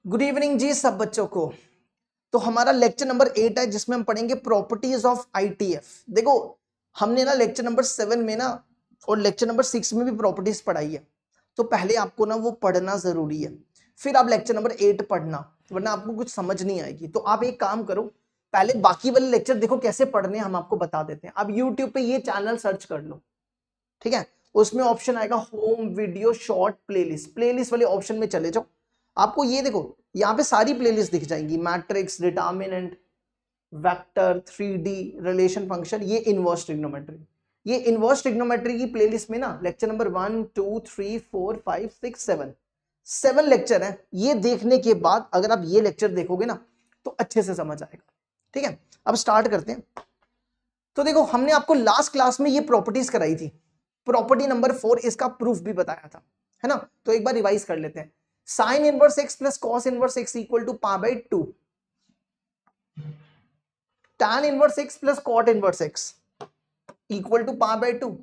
Good evening जी सब बच्चों को। तो हमारा लेक्चर नंबर 8 है जिसमें हम पढ़ेंगे प्रॉपर्टीज ऑफ आईटीएफ। देखो हमने ना लेक्चर नंबर 7 में ना और लेक्चर नंबर 6 में भी प्रॉपर्टीज पढ़ाई है, तो पहले आपको ना वो पढ़ना जरूरी है, फिर आप लेक्चर नंबर 8 पढ़ना, वरना आपको कुछ समझ नहीं आएगी। तो आप एक काम करो, पहले बाकी वाले लेक्चर देखो कैसे पढ़ने हम आपको बता देते हैं। आप यूट्यूब पे ये चैनल सर्च कर लो, ठीक है, उसमें ऑप्शन आएगा home video short playlist, playlist वाले ऑप्शन में चले जाओ। आपको ये देखो यहाँ पे सारी प्लेलिस्ट दिख जाएंगी, matrix, determinant, vector, 3D, relation function, ये इनवर्स ट्रिग्नोमेट्री। ये इनवर्स ट्रिग्नोमेट्री की प्लेलिस्ट में ना लेक्चर नंबर 1 2 3 4 5 6 7 लेक्चर है। ये देखने के बाद अगर आप ये लेक्चर देखोगे ना तो अच्छे से समझ आएगा। ठीक है, अब स्टार्ट करते हैं। तो देखो हमने आपको लास्ट क्लास में ये प्रॉपर्टीज कराई थी, प्रॉपर्टी नंबर 4, इसका प्रूफ भी बताया था, है ना। तो एक बार रिवाइज कर लेते हैं। Sine inverse x plus cos inverse x equal to π/2, tan inverse x plus cot inverse x equal to π/2,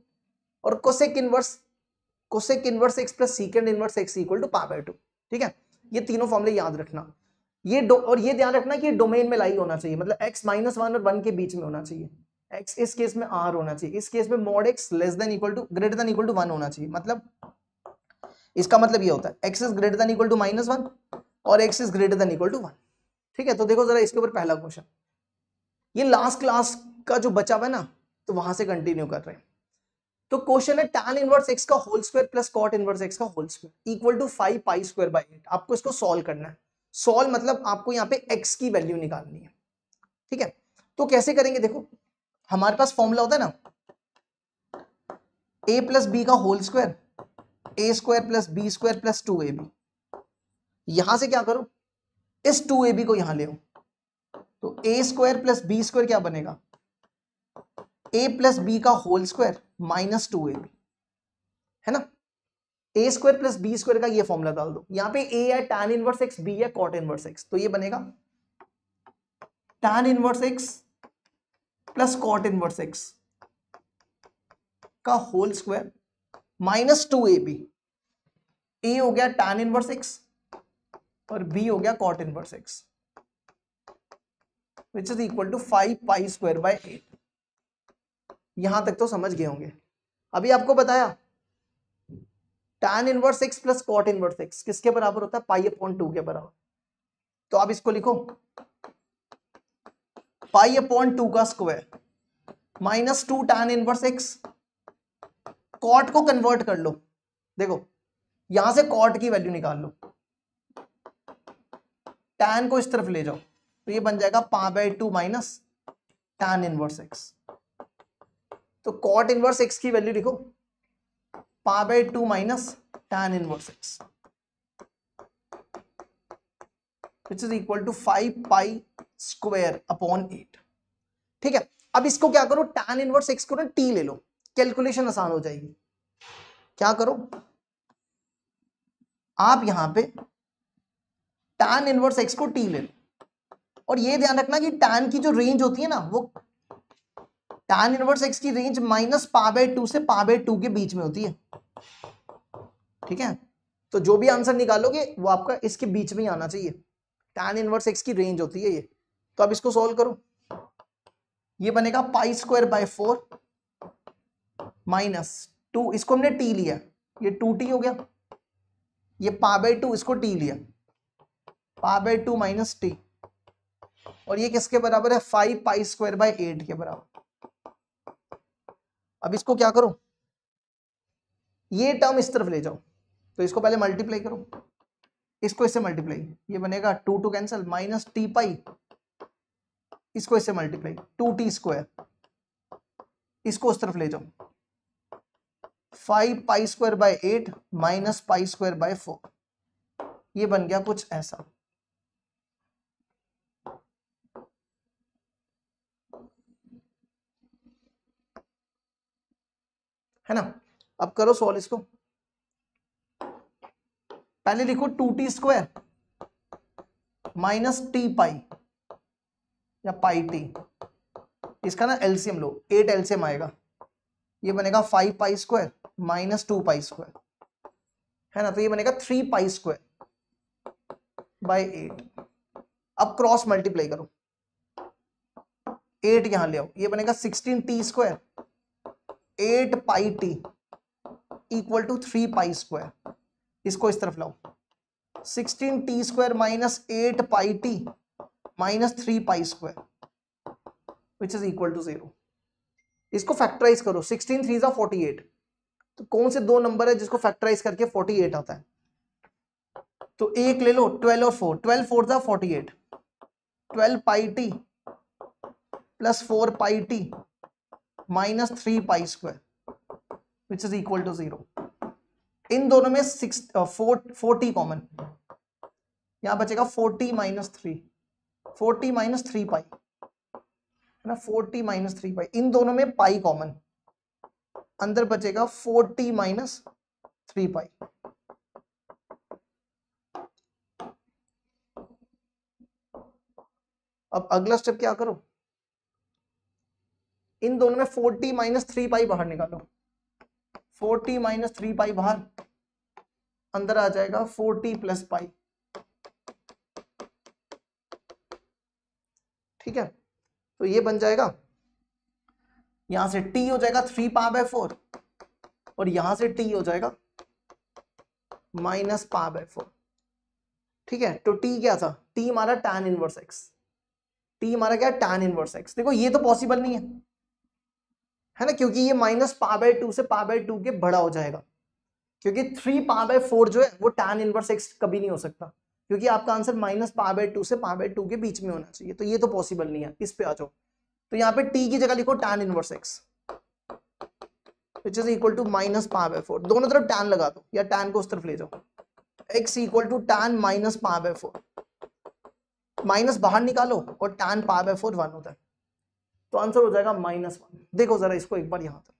और cosec inverse x plus secant inverse x equal to π/2। ठीक है, ये तीनों फॉर्मूले याद रखना। और ये ध्यान रखना कि डोमेन में लाई होना चाहिए, मतलब x -1 और 1 के बीच में होना चाहिए। x इस केस में r होना चाहिए, इस केस में mod x less than equal to greater than equal to 1 होना चाहिए। मतलब इसका मतलब ये होता है x is greater than equal to -1 और x is greater than equal to 1। ठीक है, तो देखो जरा इसके ऊपर पहला क्वेश्चन, ये लास्ट क्लास का जो बचा हुआ है ना, तो वहां से कंटिन्यू कर रहे हैं। तो क्वेश्चन है tan इनवर्स x का whole square plus cot inverse x का होल स्क्वायर इक्वल टू 5π²/8। आपको इसको सॉल्व करना है। सॉल्व मतलब आपको यहाँ पे x की वैल्यू निकालनी है। ठीक है, तो कैसे करेंगे, देखो हमारे पास फॉर्मूला होता है ना, a प्लस बी का whole square a square plus B square plus 2ab। यहां से क्या करो, इस 2ab को यहां ले आओ, तो a square plus B square क्या बनेगा, a प्लस बी का होल स्क्वायर माइनस 2ab, है ना। A square plus B square का ये फॉर्मूला डाल दो। यहाँ पे a है tan इनवर्स x, b है cot इनवर्स x, तो ये बनेगा tan inverse x plus cot inverse x का whole square minus 2ab। a हो गया tan इनवर्स x और b हो गया cot inverse x, which is equal to 5π²/8। यहां तक तो समझ गए होंगे। अभी आपको बताया tan inverse x plus cot inverse x किसके बराबर होता है, π/2 के बराबर। तो आप इसको लिखो π/2 का square minus 2 tan inverse x। cot को कन्वर्ट कर लो, देखो यहां से cot की वैल्यू निकाल लो, tan को इस तरफ ले जाओ, तो ये बन जाएगा π/2 माइनस tan इनवर्स x। तो cot इनवर्स x की वैल्यू लिखो π/2 minus tan inverse x, which is equal to 5π²/8। ठीक है, अब इसको क्या करो, tan इनवर्स x को ना t ले लो, कैलकुलेशन आसान हो जाएगी। क्या करो, आप यहां पे tan इनवर्स x को t ले लो, और ये ध्यान रखना कि tan की जो रेंज होती है ना, वो tan इनवर्स x की रेंज माइनस π/2 से π/2 के बीच में होती है। ठीक है, तो जो भी आंसर निकालोगे वो आपका इसके बीच में ही आना चाहिए। tan इनवर्स x की रेंज होती है ये। तो अब इसको सॉल्व करो, ये बनेगा π²/4 माइनस 2, इसको हमने t लिया, ये 2t हो गया, ये π/2 इसको t लिया, π/2 माइनस t, और ये किसके बराबर है, 5π²/8 के बराबर। अब इसको क्या करो, ये टर्म इस तरफ ले जाओ, तो इसको पहले मल्टीप्लाई करो, इसको इससे मल्टीप्लाई, ये बनेगा 2 कैंसिल माइनस t π, इसको इससे मल्टीप्लाई 2t², इसको उस तरफ ले जाओ, 5π²/8 माइनस π²/4, ये बन गया कुछ ऐसा। है ना, अब करो सॉल्व इसको। पहले लिखो 2t² माइनस t π या πt, इसका ना एलसीएम लो, 8 एलसीएम आएगा, ये बनेगा 5π² माइनस 2π², है ना, तो ये बनेगा 3π²। बाय 8। अब क्रॉस मल्टीप्लाई करो, 8 यहां ले आओ, ये बनेगा 16t square 8 pi T equal to 3 pi square. इसको इस तरफ लाओ, 16t square minus 8 pi T minus 3 pi square which is equal to 0। इसको फैक्टराइज करो, 16 3 48। तो कौन से दो नंबर है जिसको फैक्टराइज करके 48 आता है? तो एक ले लो, 12 और 4, 12 4 48, 12 pi T plus 4 pi T minus 3 pi square which is equal to 0। इन दोनों में 40 कॉमन, यहां बचेगा 40 माइनस 3, 40 माइनस 3 पाई है ना, 40 माइनस 3 पाई। इन दोनों में पाई कॉमन, अंदर बचेगा 40 माइनस 3 पाई। अब अगला स्टेप क्या करो, इन दोनों में 40 माइनस 3 पाई बाहर निकालो, 40 माइनस 3 पाई बाहर, अंदर आ जाएगा 40 प्लस पाई। ठीक है, तो ये बन जाएगा, यहां से t हो जाएगा 3 पाई बाय 4 और यहां से t हो जाएगा माइनस पाई बाय 4। ठीक है, तो t क्या था, t हमारा tan इनवर्स x, t हमारा क्या है tan इनवर्स x। देखो ये तो पॉसिबल नहीं है ना, क्योंकि ये माइनस पाई बाय 2 से पाई बाय 2 के बड़ा हो जाएगा, क्योंकि 3 पाई बाय 4 जो है वो tan इनवर्स x कभी नहीं हो सकता, क्योंकि आपका आंसर माइनस पाई बाय 2 से पाई बाय 2 के बीच में होना चाहिए, तो ये तो पॉसिबल नहीं है। इस पे आ जाओ, तो यहाँ पे t की जगह लिखो tan inverse x which is equal to minus pi by 4, दोनों तरफ tan लगा दो या tan को उस तरफ ले जाओ, x equal to tan minus pi by 4, minus बाहर निकालो और tan पाई बाय 4 1 होता है, तो आंसर हो जाएगा -1। देखो जरा इसको एक बार यहां तक,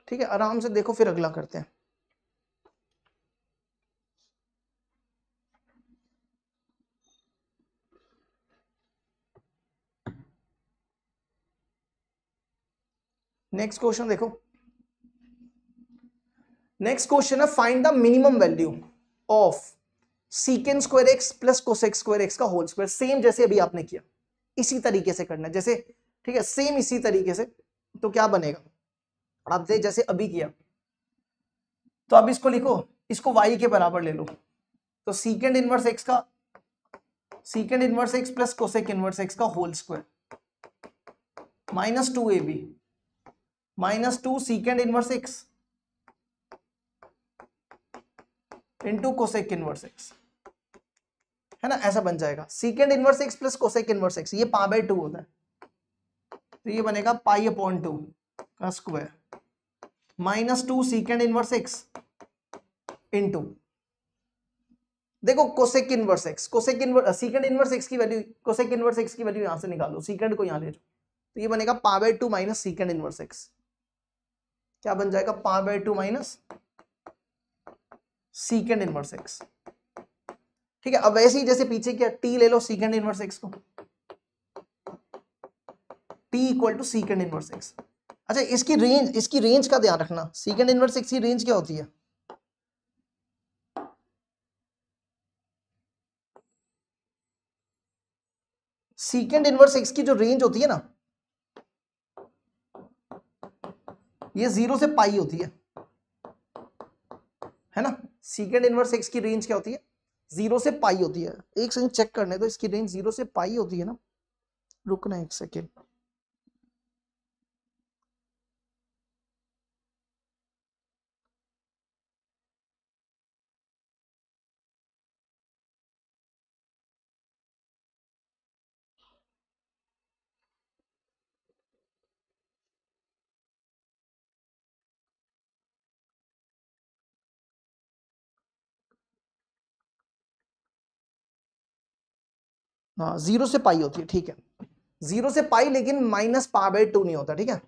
ठीक है, आराम से देखो, फिर अगला करते हैं। नेक्स्ट क्वेश्चन देखो, नेक्स्ट क्वेश्चन है find the minimum value of secant square x plus cosec square x का होल स्क्वायर। सेम जैसे अभी आपने किया, इसी तरीके से करना है जैसे, ठीक है, सेम इसी तरीके से। तो क्या बनेगा, आपने जैसे अभी किया, तो अब इसको लिखो, इसको y के बराबर ले लो, तो सीकेंड इनवर्स एक्स का, secant inverse x plus cosec inverse x का whole square minus 2ab minus 2 secant inverse x into cosec inverse x, है ना, ऐसा बन जाएगा। Secant inverse x plus cosec inverse x, ये पाई बाय 2 होता है, तो ये बनेगा पाई अपॉन 2 का square minus 2 secant inverse x into, देखो cosec inverse x, cosec inverse secant inverse x की वैल्यू, कोसेक इनवर्स एक्स की वैल्यू यहां से निकालो, सीकेंड को यहां ले जाओ, तो ये बनेगा पाई बाय 2 माइनस सीकेंड इनवर्स एक्स। क्या बन जाएगा, पाई बाय 2 माइनस सीकेंड इनवर्स एक्स। ठीक है, अब वैसे ही जैसे पीछे किया, t ले लो सीकेंड इनवर्स एक्स को, t इक्वल टू सीकेंड इनवर्स एक्स। अच्छा, इसकी रेंज का ध्यान रखना, सीकेंड इनवर्स एक्स की रेंज क्या होती है, सीकेंड इनवर्स एक्स की जो रेंज होती है ना, ये 0 से पाई होती है ना। सीकेंड इनवर्स एक्स की रेंज क्या होती है, 0 से पाई होती है। एक सेकंड चेक करने दो, इसकी रेंज 0 से पाई होती है ना, रुकना एक सेकेंड। हाँ, 0 से पाई होती है, ठीक है, 0 से पाई, लेकिन माइनस पाई बाय 2 नहीं होता, ठीक है,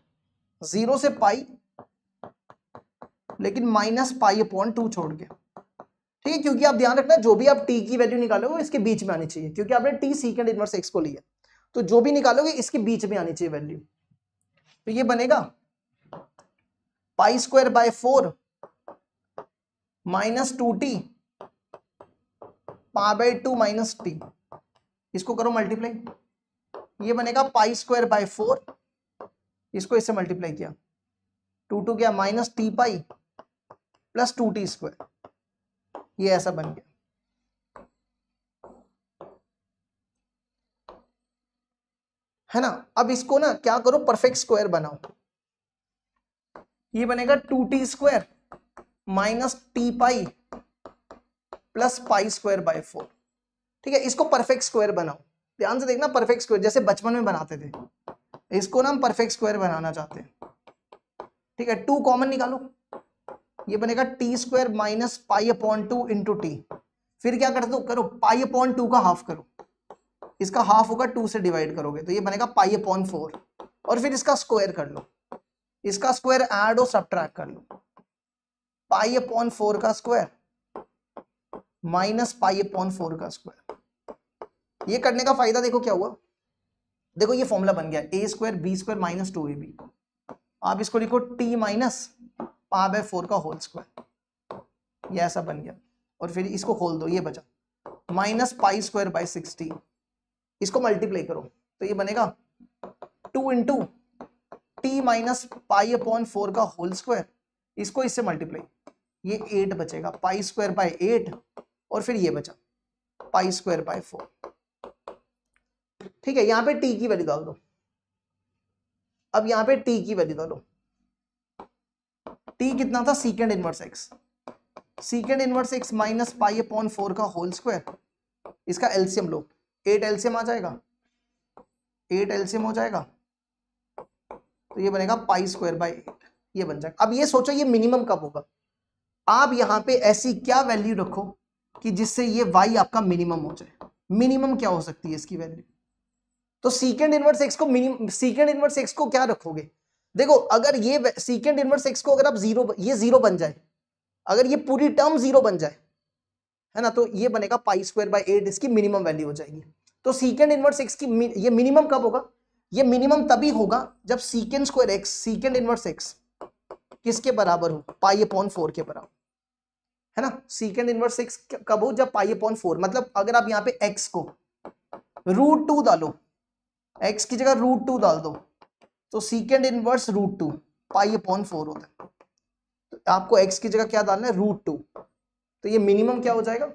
0 से पाई लेकिन माइनस पाई अपॉन 2 छोड़ के, ठीक है, क्योंकि आप ध्यान रखना, जो भी आप t की वैल्यू निकालोगे इसके बीच में आनी चाहिए, क्योंकि आपने t सीकेंड इनवर्स x को लिया, तो जो भी निकालोगे इसके बीच में आनी चाहिए वैल्यू। तो ये बनेगा pi square by 4 -2t π/2 minus t, इसको करो मल्टीप्लाई, ये बनेगा π²/4, इसको इससे मल्टीप्लाई किया, 2 क्या -t पाई प्लस 2t², ये ऐसा बन गया। है ना। अब इसको ना क्या करो, परफेक्ट स्क्वायर बनाओ, ये बनेगा 2t² minus T pi plus π²/4। ठीक है, इसको परफेक्ट स्क्वायर बनाओ, ध्यान से देखना, परफेक्ट स्क्वायर जैसे बचपन में बनाते थे, इसको ना हम परफेक्ट स्क्वायर बनाना चाहते हैं। ठीक है, 2 कॉमन निकालो, ये बनेगा t² माइनस π/2 इंटू टी, फिर क्या करते हो, करो π/2 का हाफ करो, इसका हाफ होगा 2 से डिवाइड करोगे तो ये बनेगा π/4, और फिर इसका स्क्वायर कर लो, इसका स्क्वायर ऐड और सब्ट्रैक्ट कर लो, π/4 का स्क्वायर माइनस π/4 का स्क्वायर। ये करने का फायदा देखो क्या हुआ, देखो ये फॉर्मूला बन गया a² b² माइनस 2ab, आप इसको लिखो t माइनस π/4 का होल स्क्वायर, ये ऐसा बन गया, और फिर इसको खोल दो, ये बचा माइनस π²/16, इसको मल्टीप्लाई करो तो ये बनेगा 2 इंटू टी माइनस π/4 का होल स्क्वायर, इसको इससे मल्टीप्लाई, ये 8 बचेगा, π²/8, और फिर ये बचा π²/4। ठीक है, यहां पे t की वैल्यू डाल दो, अब यहां पे t की वैल्यू डालो, t कितना था, secant inverse x, secant inverse x minus π/4 का होल स्क्वायर, इसका एलसीएम लो, 8 एलसीएम आ जाएगा, 8 एलसीएम हो जाएगा, तो ये बनेगा π²/8, ये बन जाएगा। अब ये सोचो ये मिनिमम कब होगा, आप यहां पे ऐसी क्या वैल्यू रखो कि जिससे ये y आपका मिनिमम हो जाए। मिनिमम क्या हो सकती है इसकी वैल्यू, तो सीकेंड इनवर्स x को मिनिमम, सीकेंड इनवर्स x को क्या रखोगे, देखो अगर ये सीकेंड इनवर्स x को अगर आप ये जीरो बन जाए, अगर ये पूरी टर्म जीरो बन जाए, है ना, तो ये बनेगा π²/8, इसकी मिनिमम वैल्यू हो जाएगी। तो सीकेंड इनवर्स x की ये मिनिमम कब होगा, ये मिनिमम तभी होगा जब secant square x, secant inverse x किसके बराबर हो, π/4 के बराबर, है ना। सीकेंड इनवर्स x कब हो, जब π/4, मतलब अगर आप यहाँ पे x को √2 डालो, x की जगह √2 डाल दो, तो सीकेंड इनवर्स √2 π/4 होता है, तो आपको x की जगह क्या डालना है, √2, तो ये मिनिमम क्या हो जाएगा,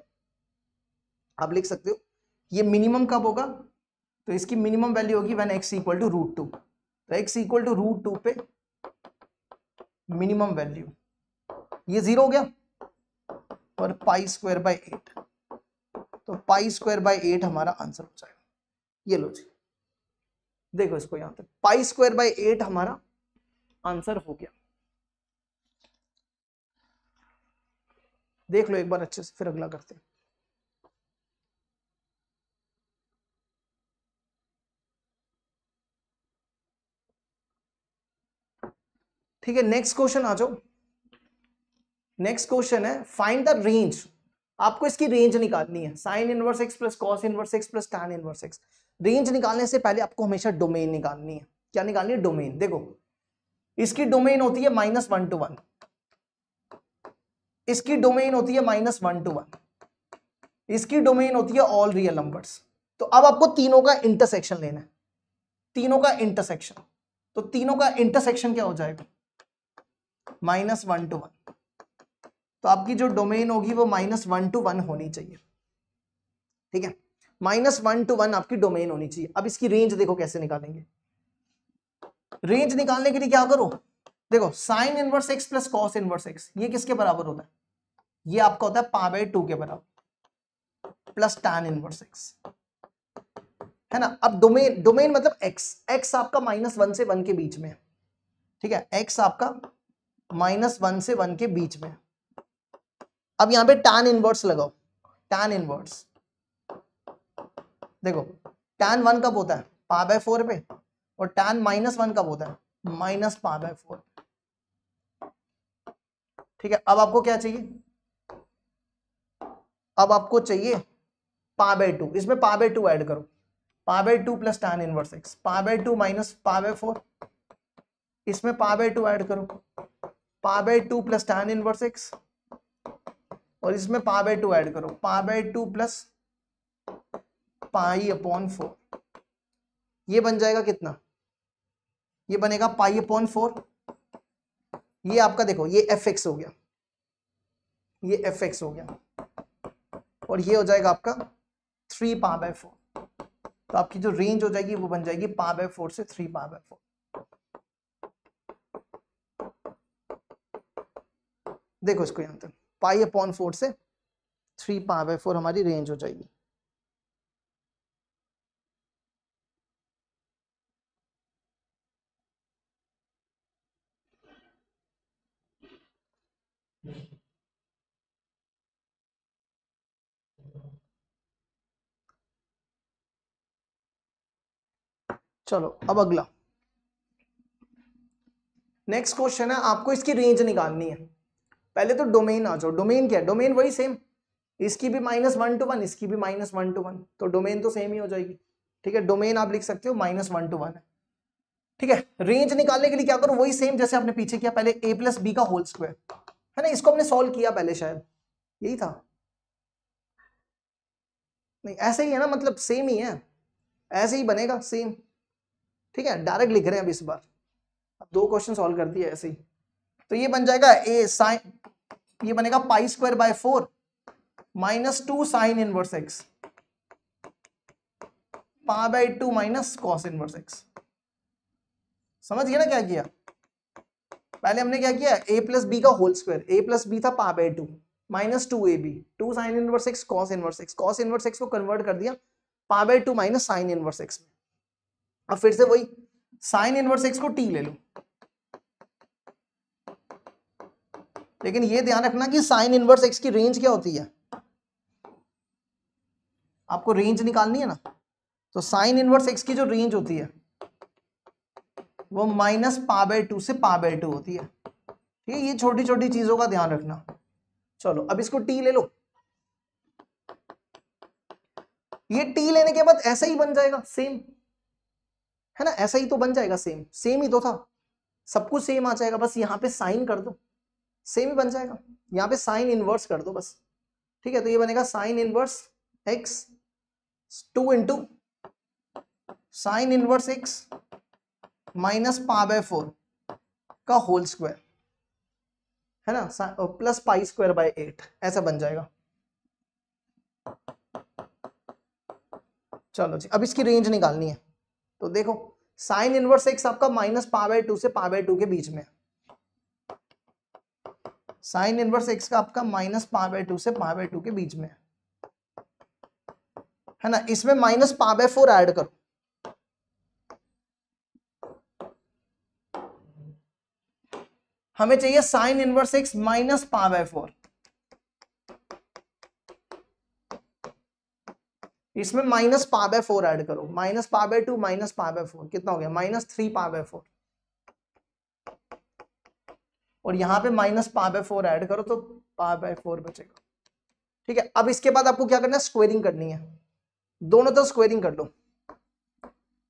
आप लिख सकते हो, ये मिनिमम कब होगा, तो इसकी मिनिमम वैल्यू होगी व्हेन x इक्वल टू √2, तो x इक्वल टू √2 पे मिनिमम वैल्यू, ये 0 हो गया, और π²/8, तो π²/8 हमारा आंसर हो जाएगा। ये लो जी, देखो इसको यहां पे π²/8 हमारा आंसर हो गया। देख लो एक बार अच्छे से, फिर अगला करते हैं। ठीक है, नेक्स्ट क्वेश्चन आ जाओ। नेक्स्ट क्वेश्चन है फाइंड द रेंज, आपको इसकी रेंज निकालनी है, sine inverse x plus cos inverse x plus tan inverse x। Range निकालने से पहले आपको हमेशा डोमेन निकालनी है। क्या निकालनी है, डोमेन। देखो इसकी डोमेन होती है -1 to 1, इसकी डोमेन होती है -1 to 1, इसकी डोमेन होती है ऑल रियल नंबर्स। तो अब आपको तीनों का इंटरसेक्शन लेना है, तीनों का इंटरसेक्शन, तो तीनों का इंटरसेक्शन क्या हो जाएगा, -1 to 1, तो आपकी जो डोमेन होगी वो -1 to 1 होनी चाहिए। ठीक है, -1 to 1 आपकी डोमेन होनी चाहिए। अब इसकी रेंज देखो कैसे निकालेंगे। रेंज निकालने के लिए क्या करो, देखो sine inverse x plus cos inverse x, ये किसके बराबर होता है, ये आपका होता है π/2 के बराबर, प्लस टैन इनवर्स x, है ना। अब डोमेन, डोमेन मतलब x आपका -1 से 1 के बीच में, ठीक है, x आपका -1 से 1 के बीच में। अब यहां पे टैन इनवर्स लगाओ, टैन इनवर्स, देखो टैन 1 कब होता है, π/4 पे, और टैन -1 कब होता है, -π/4। ठीक है, अब आपको क्या चाहिए, अब आपको चाहिए π/2, इसमें π/2 ऐड करो, π/2 plus tan inverse x, π/2 minus π/4, इसमें π/2 ऐड करो, π/2 प्लस टैन इनवर्स x, और इसमें पा बाय 2 ऐड करो, pi by 2 plus pi upon 4, ये बन जाएगा कितना, ये बनेगा पाई अपॉन 4। ये आपका देखो ये एफ एक्स हो गया, ये एफ एक्स हो गया, और ये हो जाएगा आपका 3 पा बाय 4। तो आपकी जो रेंज हो जाएगी वो बन जाएगी पा बाय 4 से 3 पा बाय 4। देखो इसको यहां तक, पाई अपॉन 4 से 3 पा बाय 4 हमारी रेंज हो जाएगी। चलो अब अगला नेक्स्ट क्वेश्चन है, आपको इसकी रेंज निकालनी है। पहले तो डोमेन आ जाओ, डोमेन क्या है, डोमेन वही सेम, इसकी भी -1 to 1, इसकी भी -1 to 1, तो डोमेन तो सेम ही हो जाएगी। ठीक है, डोमेन आप लिख सकते हो -1 to 1 है। ठीक है, रेंज निकालने के लिए क्या करो, वही सेम जैसे आपने पीछे किया, पहले a प्लस बी का होल स्क्वायर है ना, इसको हमने सॉल्व किया पहले, शायद यही था, नहीं ऐसे ही है ना, मतलब सेम ही है, ऐसे ही बनेगा सेम। ठीक है, डायरेक्ट लिख रहे हैं अब इस बार, अब 2 क्वेश्चन सॉल्व कर दिए ऐसे ही। तो ये बन जाएगा a साइन, ये बनेगा pi square by 4 -2 sine inverse x pi by 2 minus cos inverse x। समझ गए ना क्या किया, पहले हमने क्या किया, a प्लस बी का whole square, a plus B था pi by 2 -2ab 2 sine inverse x cos inverse x, cos inverse x को कन्वर्ट कर दिया pi by 2 minus sine inverse x में। अब फिर से वही साइन इनवर्स x को t ले लो, लेकिन ये ध्यान रखना कि साइन इनवर्स x की रेंज क्या होती है, आपको रेंज निकालनी है ना, तो साइन इनवर्स x की जो रेंज होती है वो माइनस पा बाय 2 से पा बाय 2 होती है। ठीक है, ये छोटी छोटी चीजों का ध्यान रखना। चलो अब इसको t ले लो, ये t लेने के बाद ऐसा ही बन जाएगा सेम, है ना, ऐसा ही तो बन जाएगा सेम, सेम ही तो था, सब कुछ सेम आ जाएगा, बस यहाँ पे साइन कर दो, सेम ही बन जाएगा, यहाँ पे साइन इनवर्स कर दो बस। ठीक है, तो ये बनेगा sine inverse x 2 into sine inverse x minus pi by 4 का होल स्क्वायर, है ना, प्लस पाई स्क्वायर बाय 8, ऐसा बन जाएगा। चलो जी, अब इसकी रेंज निकालनी है, तो देखो साइन इनवर्स x आपका माइनस पा बाय 2 से पा बाय 2 के बीच में, साइन इनवर्स x का आपका माइनस पा बाय 2 से पा बाय 2 के बीच में है ना, इसमें माइनस पा बाय 4 ऐड करो, हमें चाहिए sign inverse x minus pi by 4, इसमें माइनस पा बाय 4 ऐड करो, minus pi by 2 minus pi by 4 कितना हो गया, -3 पा बाय 4, और यहां पे माइनस पा बाय 4 ऐड करो तो पा बाय 4 बचेगा। ठीक है, अब इसके बाद आपको क्या करना है, स्क्वेयरिंग करनी है, दोनों तरफ स्क्वेयरिंग कर लो,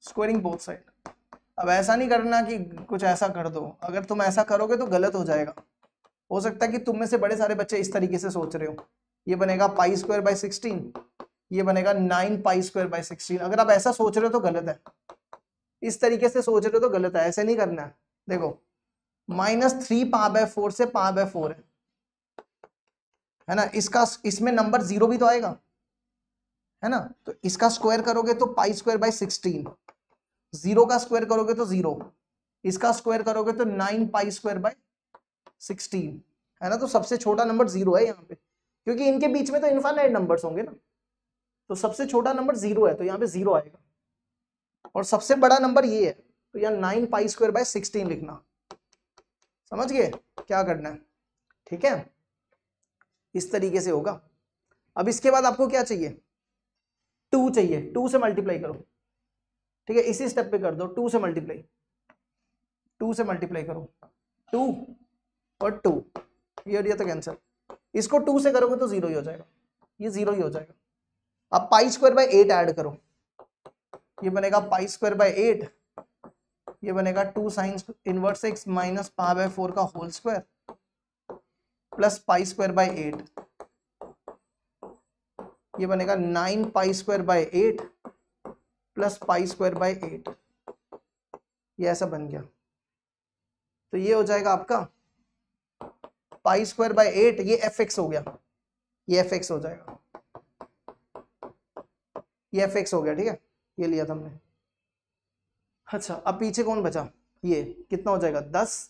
स्क्वेयरिंग बोथ साइड। अब ऐसा नहीं करना कि कुछ ऐसा कर दो, अगर तुम ऐसा करोगे तो गलत हो जाएगा, हो सकता है कि तुम में से बड़े सारे बच्चे इस तरीके से सोच रहे हो, ये बनेगा पाई स्क्वायर बाय 16, ये बनेगा 9 पाई स्क्वायर बाय 16, अगर आप ऐसा सोच रहे हो तो गलत है, इस तरीके से सोच रहे हो तो गलत है, ऐसे नहीं करना है। देखो -3 पा बाय 4 से पा बाय 4 है ना, इसका इसमें नंबर 0 भी तो आएगा, है ना, तो इसका स्क्वायर करोगे तो पाई स्क्वायर बाय 16, 0 का स्क्वायर करोगे तो 0, इसका स्क्वायर करोगे तो 9 पाई स्क्वायर बाय 16, है ना, तो सबसे छोटा नंबर 0 है यहाँ पे, क्योंकि इनके बीच में तो इनफाइनाइट नंबर्स होंगे ना, तो सबसे छोटा नंबर 0 है, तो यहाँ पे 0 आएगा, और सबसे बड़ा नंबर ये है, तो यहाँ 9 पाई स्क्वायर बाय 16 लिखना। समझ गए क्या करना है, ठीक है, इस तरीके से होगा। अब इसके बाद आपको क्या चाहिए, 2 चाहिए, 2 से मल्टीप्लाई करो। ठीक है, इसी स्टेप पे कर दो, 2 से मल्टीप्लाई, 2 से मल्टीप्लाई करो, 2 और 2, ये तो कैंसिल, इसको 2 से करोगे तो 0 ही हो जाएगा, ये 0 ही हो जाएगा। अब पाई स्क्वायर बाय 8 ऐड करो, ये बनेगा पाई स्क्वायर बाय 8, ये बनेगा 2 sine inverse x minus pi by 4 का whole square plus pi square by 8, ये बनेगा 9 पाई² 8 प्लस पाई²/8, ये ऐसा बन गया। तो ये हो जाएगा आपका पाई²/8, ये fx हो गया, ये fx हो जाएगा, ये fx हो गया, ठीक है, ये लिया था हमने। अच्छा अब पीछे कौन बचा, ये कितना हो जाएगा 10,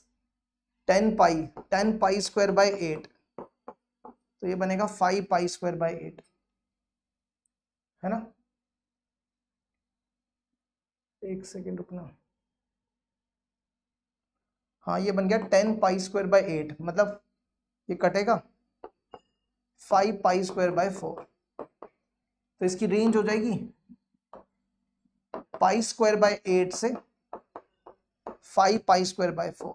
10 पाई²/8, तो ये बनेगा 5 पाई²/8, है ना। एक सेकेंड रुकना, हाँ ये बन गया 10 पाई²/8, मतलब ये कटेगा 5 पाई²/4, तो इसकी रेंज हो जाएगी पाई²/8 से 5 पाई²/4।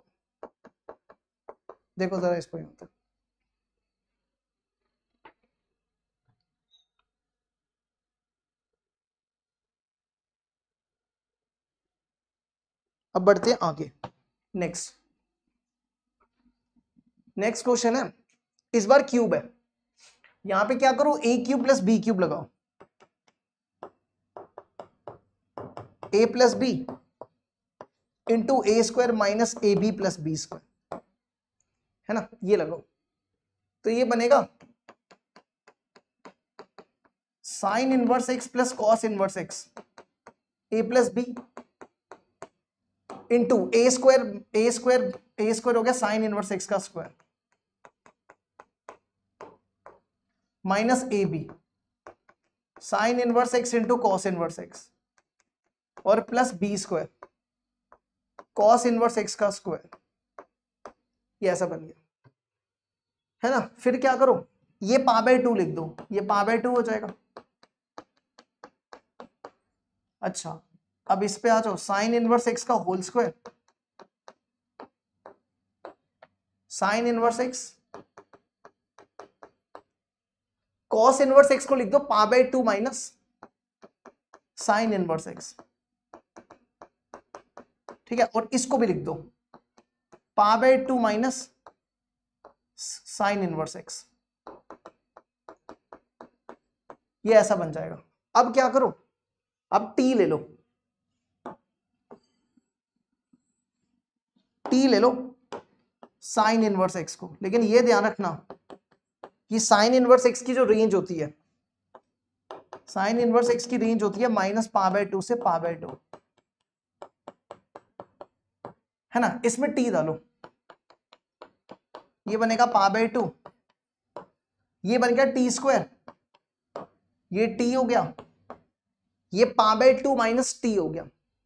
देखो जरा इसको यहाँ तक, अब बढ़ते हैं आगे। नेक्स्ट क्वेश्चन है, इस बार क्यूब है, यहां पे क्या करो, a³ प्लस b³ लगाओ, a plus B into a² minus ab plus b², है ना, ये लगाओ, तो ये बनेगा sine inverse x plus cos inverse x a plus B into a² हो गया साइन इनवर्स x का स्क्वायर माइनस ए B sine inverse x into cos inverse x और plus b² cos inverse x का स्क्वायर, ये ऐसा बन गया, है ना। फिर क्या करो, ये π/2 लिख दो, ये π/2 हो जाएगा। अच्छा अब इस पे आ जाओ, साइन इनवर्स x का whole square, sine inverse x, cos inverse x को लिख दो π/2 माइनस साइन इनवर्स x, ठीक है, और इसको भी लिख दो π/2 माइनस साइन इनवर्स x, ये ऐसा बन जाएगा। अब क्या करो, अब t ले लो, t ले लो साइन इनवर्स x को, लेकिन ये ध्यान रखना कि साइन इनवर्स x की जो रेंज होती है, साइन इनवर्स x की रेंज होती है माइनस π/2 से π/2, है ना। इसमें t डालो, ये बनेगा π/2, ये बन गया t², ये t हो गया, ये π/2 माइनस t हो गया,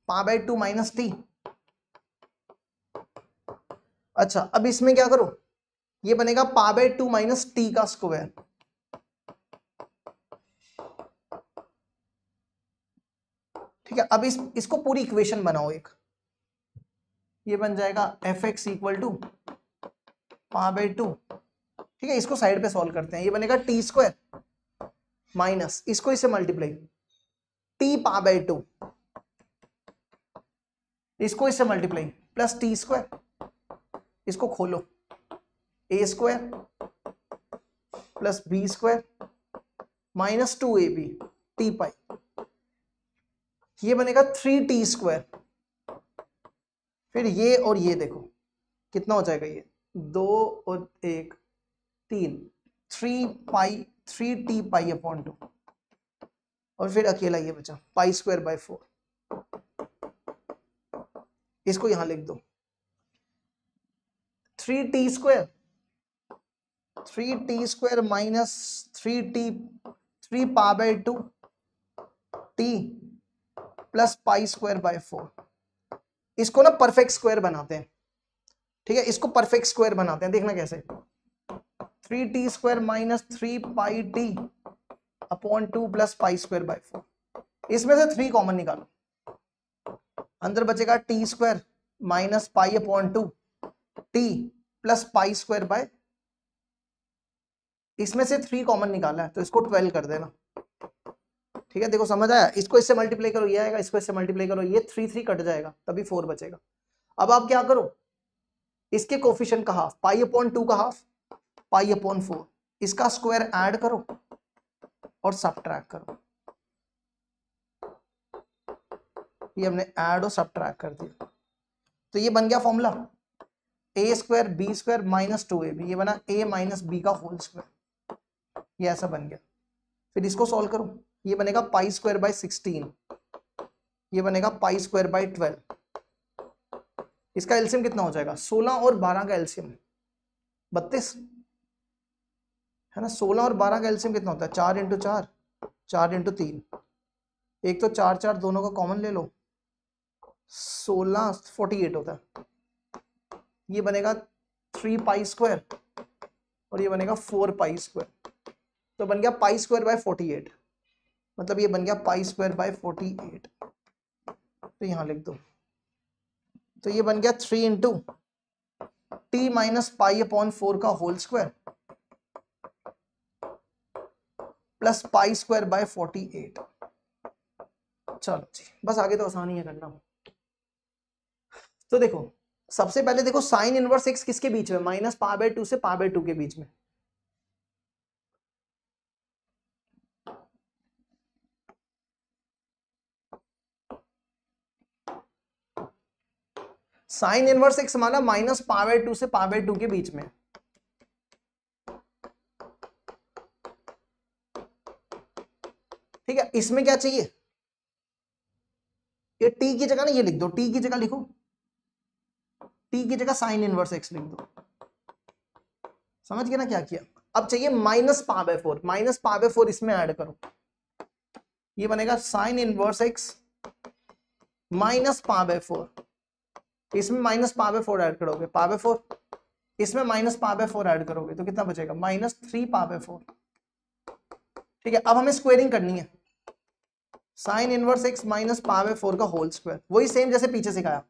π/2 माइनस t। अच्छा अब इसमें क्या करो, ये बनेगा π/2 माइनस t का स्क्वायर, ठीक है। अब इसको पूरी इक्वेशन बनाओ एक, ये बन जाएगा fx इक्वल टू π/2, ठीक है, इसको साइड पे सॉल्व करते हैं, ये बनेगा t² माइनस इसको इससे मल्टीप्लाई t π/2, इसको इससे मल्टीप्लाई प्लस t², इसको खोलो a² plus b² minus 2ab t पाई, ये बनेगा 3t², फिर ये और ये देखो कितना हो जाएगा, ये 2 और 1 3, 3t पाई/2, और फिर अकेला ये बचा π²/4, इसको यहां लिख दो 3t² माइनस 3 π/2 t प्लस π²/4, इसको ना परफेक्ट स्क्वायर बनाते हैं, ठीक है, इसको परफेक्ट स्क्वायर बनाते हैं, देखना कैसे, 3t² माइनस 3πt/2 प्लस π²/4, इसमें से 3 कॉमन निकालो, अंदर बचेगा t² माइनस π/2 t प्लस π², इसमें से 3 कॉमन निकाला है तो इसको 12 कर देना, ठीक है। देखो समझ आया, इसको इससे मल्टीप्लाई करो ये आएगा, इसको इससे मल्टीप्लाई करो ये 3 कट जाएगा, तभी 4 बचेगा। अब आप क्या करो, इसके कोफिशिएंट का हाफ, π/2 का हाफ π/4, इसका स्क्वायर ऐड करो और सब्ट्रैक्ट करो। ये हमने ऐड और सब्ट्रैक्ट कर दिया, तो ये बन गया formula a square b square minus 2ab, ये बना a माइनस बी का होल स्क्वायर, ये ऐसा बन गया। फिर इसको सॉल्व करो, ये बनेगा पाई स्क्वायर बाय 16, ये बनेगा पाई स्क्वायर बाय 12। इसका एलसीएम कितना हो जाएगा, 16 और 12 का एलसीएम 32 है ना। 16 और 12 का एलसीएम कितना होता है, 4 इंटू 4, 4 इंटू 3, एक तो 4 4 दोनों का कॉमन ले लो, 16 48 होता है। ये बनेगा 3 पाई स्क्वायर और ये बनेगा 4 पाई स्क्वायर, तो बन गया पाई स्क्वायर बाय 48, मतलब ये बन गया पाई स्क्वायर बाय 48। तो यहां लिख दो, तो ये बन गया 3 into T minus pi upon 4 का whole square plus pi square by 48। चलो जी, बस आगे तो आसानी है करना। तो देखो सबसे पहले देखो साइन इनवर्स एक्स किसके बीच में, माइनस पाई बाय 2 से पाई बाय 2 के बीच में। साइन इनवर्स एक्स माना माइनस पाई बाय 2 से पाई बाय 2 के बीच में। ठीक है, इसमें क्या चाहिए, ये टी की जगह ना ये लिख दो, टी की जगह लिखो, टी की जगह साइन इनवर्स एक्स लिख दो। समझ गए ना क्या किया। अब चाहिए minus pi by 4, minus pi by 4 इसमें ऐड करो, ये बनेगा sine inverse x minus pi by 4, इसमें माइनस पाई बाय 4 ऐड करोगे, पाई बाय 4, इसमें माइनस पाई बाय 4 ऐड करोगे तो कितना बचेगा, माइनस 3 पाई बाय 4। ठीक है, अब हमें स्क्वेयरिंग करनी है, sine inverse x minus pi by 4 का होल स्क्वायर, वही सेम जैसे पीछे सिखाया,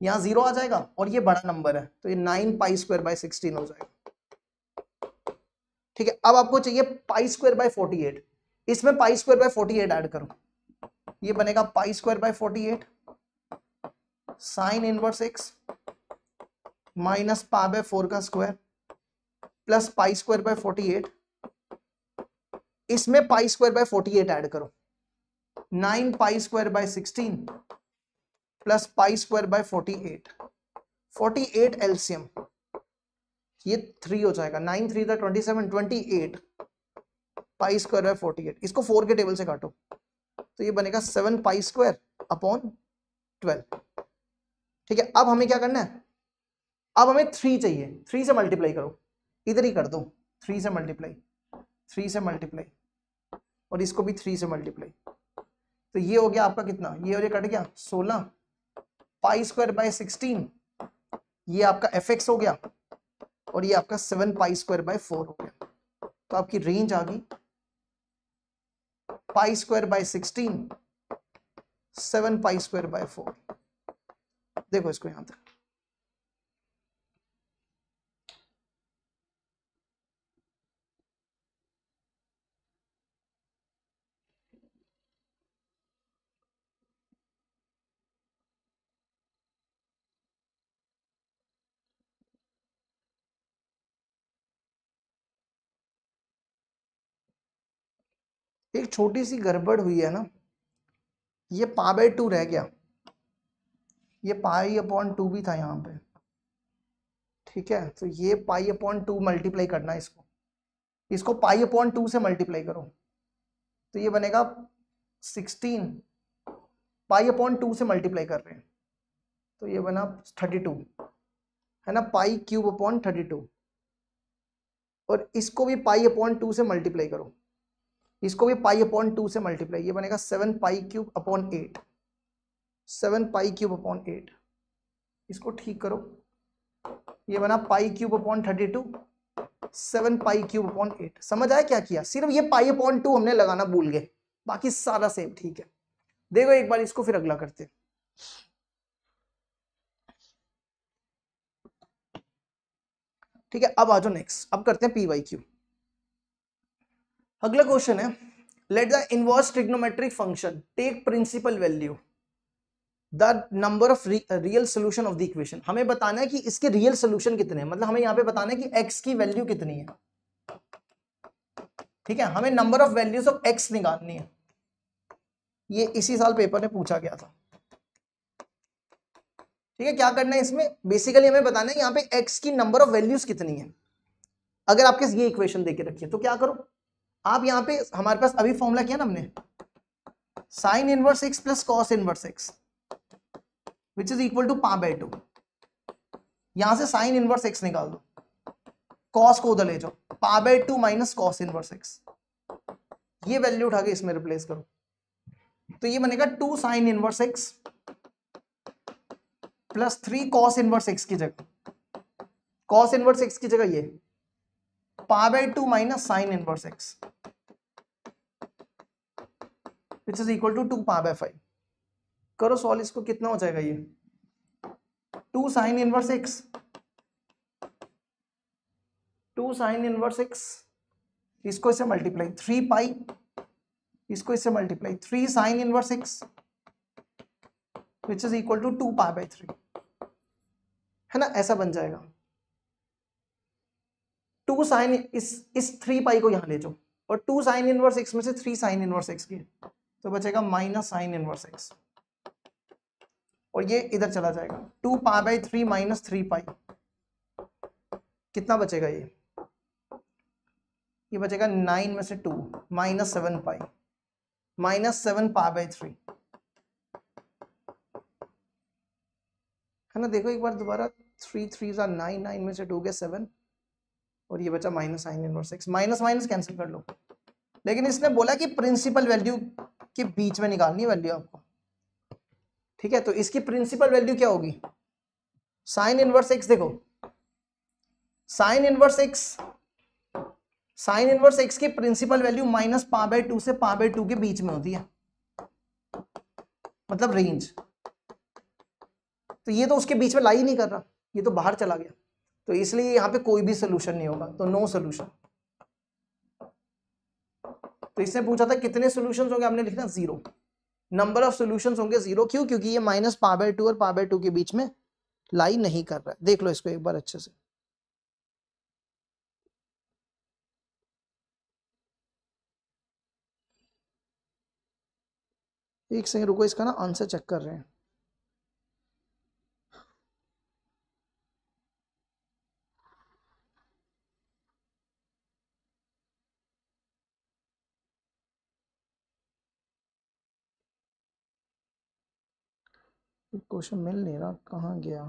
यहाँ 0 आ जाएगा और ये बड़ा नंबर है तो ये 9 पाई स्क्वायर बाय 16 हो जाएगा। ठीक है, अब आपको चाहिए पाई स्क्वायर बाय 48, इसमें पाई स्क्वायर बाय 48 ऐड करो, ये बनेगा pi square by 48 sign inverse x minus pi by 4 का square plus pi square by 48, इसमें पाई स्क्वायर बाय 48 ऐड करो, 9 पाई square bye 16 plus pi square by 48, 48 LCM ये 3 हो जाएगा, 9 3 था 27, 28 पाई स्क्वायर बाय 48, इसको 4 के टेबल से काटो तो ये बनेगा 7 पाई स्क्वायर अपॉन 12। ठीक है, अब हमें क्या करना है, अब हमें 3 चाहिए, 3 से मल्टीप्लाई करो, इधर ही कर दो, 3 से मल्टीप्लाई, 3 से मल्टीप्लाई और इसको भी 3 से मल्टीप्लाई, तो ये हो गया आपका कितना, ये और ये कट गया 16 पाई स्क्वायर बाय 16, ये आपका एफ एक्स हो गया और ये आपका 7 पाई स्क्वायर बाय 4 हो गया। तो आपकी रेंज आ गई पाई square bye 16, 7 pi square by 4। देखो इसको यहां तक, एक छोटी सी गड़बड़ हुई है ना, ये पाई बाय 2 रह गया, ये पाई अपॉन 2 भी था यहाँ पे। ठीक है, तो ये पाई अपॉन 2 मल्टीप्लाई करना है, इसको पाई अपॉन 2 से मल्टीप्लाई करो तो ये बनेगा 16 पाई अपॉन 2 से मल्टीप्लाई कर रहे हैं तो ये बना 32 है ना, पाई क्यूब अपॉन 32, और इसको भी पाई अपॉन 2 से मल्टीप्लाई करो, इसको भी पाई अपॉन 2 से मल्टीप्लाई, ये बनेगा 7 pi cube upon 8, 7 pi cube upon 8, इसको ठीक करो, ये बना पाई cube upon 32, 7 pi cube upon 8। समझ आया क्या किया, सिर्फ ये पाई अपॉन 2 हमने लगाना भूल गए, बाकी सारा सेम ठीक है। देखो एक बार इसको फिर अगला करते हैं। ठीक है, अब आ जाओ नेक्स्ट, अब करते हैं पी वाई क्यू। अगला क्वेश्चन है, let the inverse trigonometric function take principal value the number of real solution of the equation. हमें बताना है कि इसके रियल सोल्यूशन कितने हैं, मतलब हमें यहाँ पे बताना है कि x की वैल्यू कितनी है। ठीक है, हमें number of values of x निकालनी है, ये इसी साल पेपर में पूछा गया था। ठीक है, क्या करना है इसमें, बेसिकली हमें बताना है यहाँ पे एक्स की नंबर ऑफ वैल्यूज कितनी है। अगर आपके ये इक्वेशन देके रखी है तो क्या करो आप, यहाँ पे हमारे पास अभी फॉर्मूला किया ना हमने, sine inverse x plus cos inverse x which is equal to π/2। यहां से साइन इनवर्स एक्स निकाल दो, कॉस को उधर ले जाओ, π/2 माइनस कॉस इनवर्स एक्स, ये वैल्यू उठा के इसमें रिप्लेस करो, तो ये बनेगा 2 sine inverse x plus 3 cos inverse x की जगह, कॉस इनवर्स एक्स की जगह ये π/2 minus sine inverse x which is equal to 2 π/5। करो सॉल्व इसको, कितना हो जाएगा ये 2 sine inverse X, 2 sine inverse X, इसको इससे मल्टीप्लाई 3 पाई, इसको इससे multiply 3 sine inverse x which is equal to 2 π/3, है ना, ऐसा बन जाएगा। 2 साइन इस 3 पाई को यहां ले जाओ और 2 साइन इनवर्स एक्स में से 3 साइन इनवर्स एक्स की, तो बचेगा माइनस साइन इनवर्स एक्स, और ये इधर चला जाएगा 2 π/3 माइनस 3 पाई, कितना बचेगा ये बचेगा 9 में से 2 माइनस 7 पाई, माइनस 7 π/3, है ना। देखो एक बार दोबारा, 3 3 9, 9 में से 2 गए 7, और ये बचा minus sine inverse x, minus minus cancel कर लो। लेकिन इसने बोला कि प्रिंसिपल वैल्यू के बीच में निकालनी है वैल्यू आपको, ठीक है। तो इसकी प्रिंसिपल वैल्यू क्या होगी, साइन इनवर्स एक्स, देखो साइन इनवर्स एक्स की प्रिंसिपल वैल्यू माइनस π/2 से π/2 के बीच में होती है, मतलब रेंज। तो ये तो उसके बीच में ला ही नहीं कर रहा, ये तो बाहर चला गया, तो इसलिए यहाँ पे कोई भी सोल्यूशन नहीं होगा, तो नो सोल्यूशन। तो इसने पूछा था कितने सोल्यूशंस होंगे, हमने लिखना 0, नंबर ऑफ सोल्यूशंस होंगे 0। क्यों, क्योंकि ये माइनस π/2 और π/2 के बीच में लाई नहीं कर रहा है। देख लो इसको एक बार अच्छे से, एक सेकंड रुको, इसका ना आंसर चेक कर रहे हैं। क्वेश्चन मिल नहीं रहा, कहाँ गया,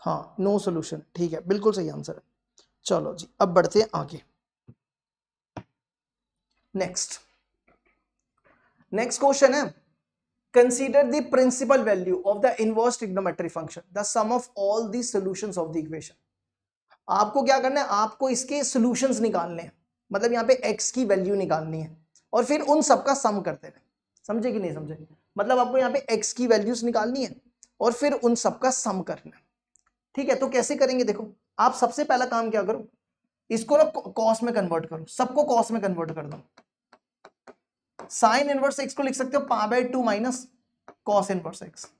हाँ नो सोल्यूशन, ठीक है, बिल्कुल सही आंसर है। चलो जी अब बढ़ते हैं आगे। नेक्स्ट क्वेश्चन है, consider the principal value of the inverse trigonometric function, the sum of all the solutions of the equation. आपको क्या करना है, आपको इसके सॉल्यूशंस निकालने हैं, मतलब यहाँ पे x की वैल्यू निकालनी है और फिर उन सबका सम करते हैं। समझे कि नहीं समझे, मतलब आपको यहाँ पे x की वैल्यूज निकालनी है और फिर उन सबका सम करना है, ठीक है। तो कैसे करेंगे, देखो आप सबसे पहला काम क्या करो, इसको ना कॉस में कन्वर्ट करो, सबको कॉस में कन्वर्ट कर दो। साइन इनवर्स एक्स को लिख सकते हो π/2 minus cos inverse x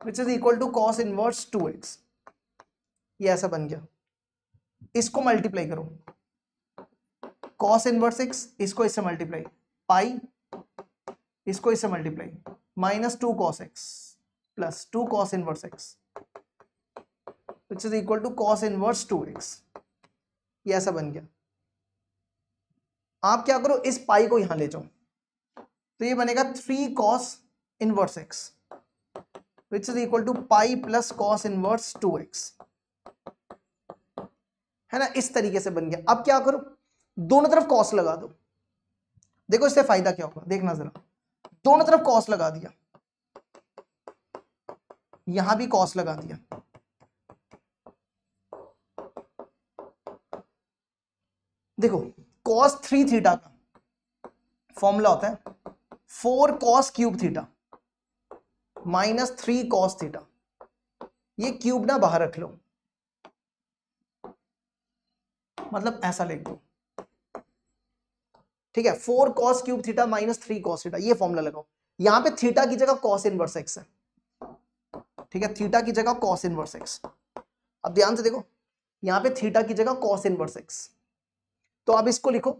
which is equal to cos inverse 2x, ये ऐसा बन गया। इसको मल्टीप्लाई करो, कॉस इनवर्स एक्स, इसको इससे मल्टीप्लाई पाई, इसको इससे multiply minus 2 cos x plus 2 cos inverse x which is equal to cos inverse 2x, ये ऐसा बन गया। आप क्या करो, इस पाई को यहां ले जाओ, तो ये बनेगा 3 cos inverse x which is equal to pi plus cos inverse 2x, है ना, इस तरीके से बन गया। अब क्या करो, दोनों तरफ cos लगा दो, देखो इससे फायदा क्या होगा, देखना जरा, दोनों तरफ cos लगा दिया, यहां भी cos लगा दिया, देखो cos 3 थीटा का फॉर्मूला होता है 4 cos cube theta minus 3 cos theta, ये क्यूब ना बाहर रख लो, मतलब ऐसा लिख दो, ठीक है। 4 cos cube theta minus 3 cos theta, ये फॉर्मूला लगाओ। यहां पे थीटा की जगह cos इनवर्स x है, ठीक है, थीटा की जगह कॉस इनवर्स एक्स। अब ध्यान से देखो, यहां पे थीटा की जगह कॉस इनवर्स एक्स, तो अब इसको लिखो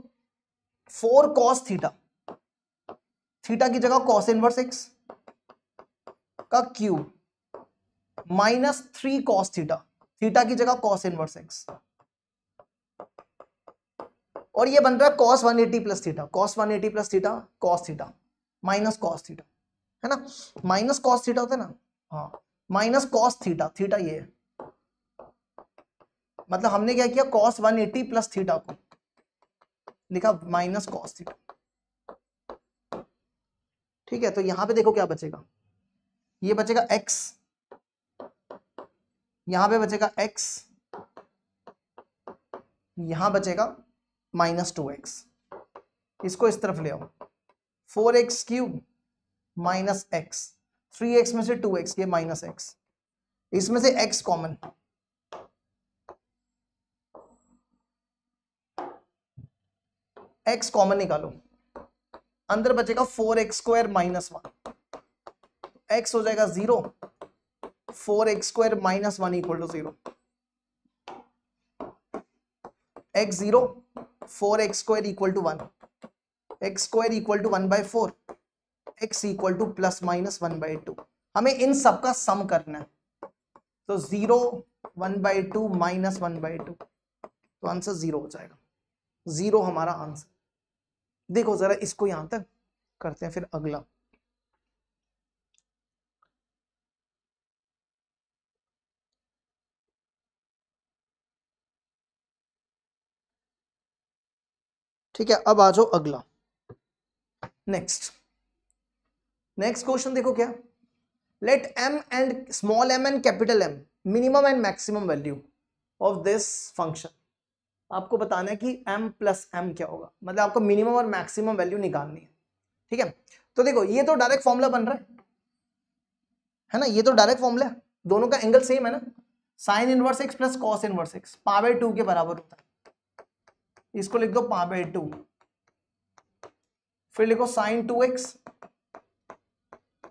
4 कॉस थीटा, थीटा की जगह कॉस इनवर्स एक्स का cube minus 3 cos theta, theta की जगह कॉस इनवर्स एक्स, और ये बन रहा है cos 180 plus theta, cos 180 plus theta cos theta minus cos theta, है ना, माइनस कॉस थीटा होता है ना, हाँ माइनस कॉस थीटा, थीटा ये है, मतलब हमने क्या किया, कॉस 180 प्लस थीटा को लिखा माइनस कॉस थीटा। ठीक है, तो यहां पे देखो क्या बचेगा, ये बचेगा x, यहां पे बचेगा x, यहां बचेगा माइनस 2x, इसको इस तरफ ले आओ, 4x cube minus x, 3x में से 2x, ये माइनस x, इसमें से x कॉमन, x कॉमन निकालो, अंदर बचेगा 4x स्क्वायर माइनस 1, x हो जाएगा 0, 4x square minus 1 equal to 0, x 0, 4x square equal to 1, x square equal to 1/4, x equal to plus minus 1/2। हमें इन सब का सम करना है, तो 0, 1/2 माइनस 1/2, तो आंसर 0 हो जाएगा, 0 हमारा आंसर। देखो जरा इसको यहां तक करते हैं, फिर अगला। ठीक है, अब आ जाओ अगला, नेक्स्ट क्वेश्चन देखो क्या, let m and small m and capital M minimum and maximum value of this function. आपको बताना है कि m प्लस m क्या होगा, मतलब आपको मिनिमम और मैक्सिमम वैल्यू निकालनी है। ठीक है, तो देखो ये तो डायरेक्ट फॉर्मूला बन रहा है ना, ये तो डायरेक्ट फॉर्मूला है, दोनों का एंगल सेम है ना, sine inverse x plus cos inverse x π/2 के बराबर होता है, इसको लिख दो π/2, फिर लिखो साइन 2x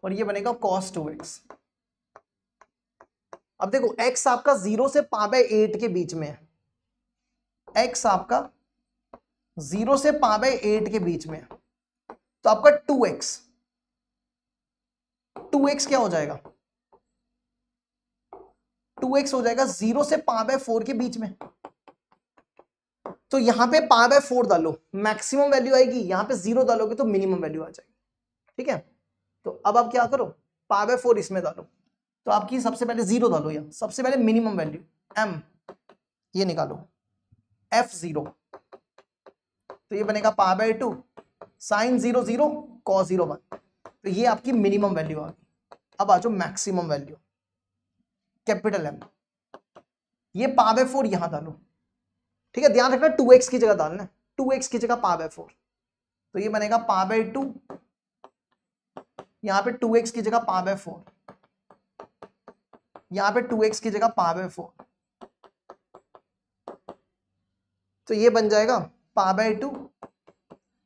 और ये बनेगा cos 2x। अब देखो x आपका 0 से π/8 के बीच में है, x आपका 0 से π/8 के बीच में है, तो आपका 2x क्या हो जाएगा, 2x हो जाएगा 0 से π/4 के बीच में, तो यहां पे π/4 डालो, मैक्सिमम वैल्यू आएगी, यहां पे 0 डालोगे तो मिनिमम वैल्यू आ जाएगी। ठीक है, तो अब आप क्या करो, π/4 इसमें डालो, तो आपकी सबसे पहले 0 डालो, या सबसे पहले मिनिमम वैल्यू m, ये निकालो f0, तो ये बनेगा π/2 साइन 0 0 cos 0 1, तो ये आपकी मिनिमम वैल्यू आ गई। अब आ जाओ मैक्सिमम वैल्यू कैपिटल M, ये π/4 यहां डालो। ठीक है, ध्यान रखना 2x की जगह डालना, 2x की जगह π/4, तो ये बनेगा π/2, यहां पे 2x की जगह π/4, यहां पे 2x की जगह π/4, तो ये बन जाएगा π/2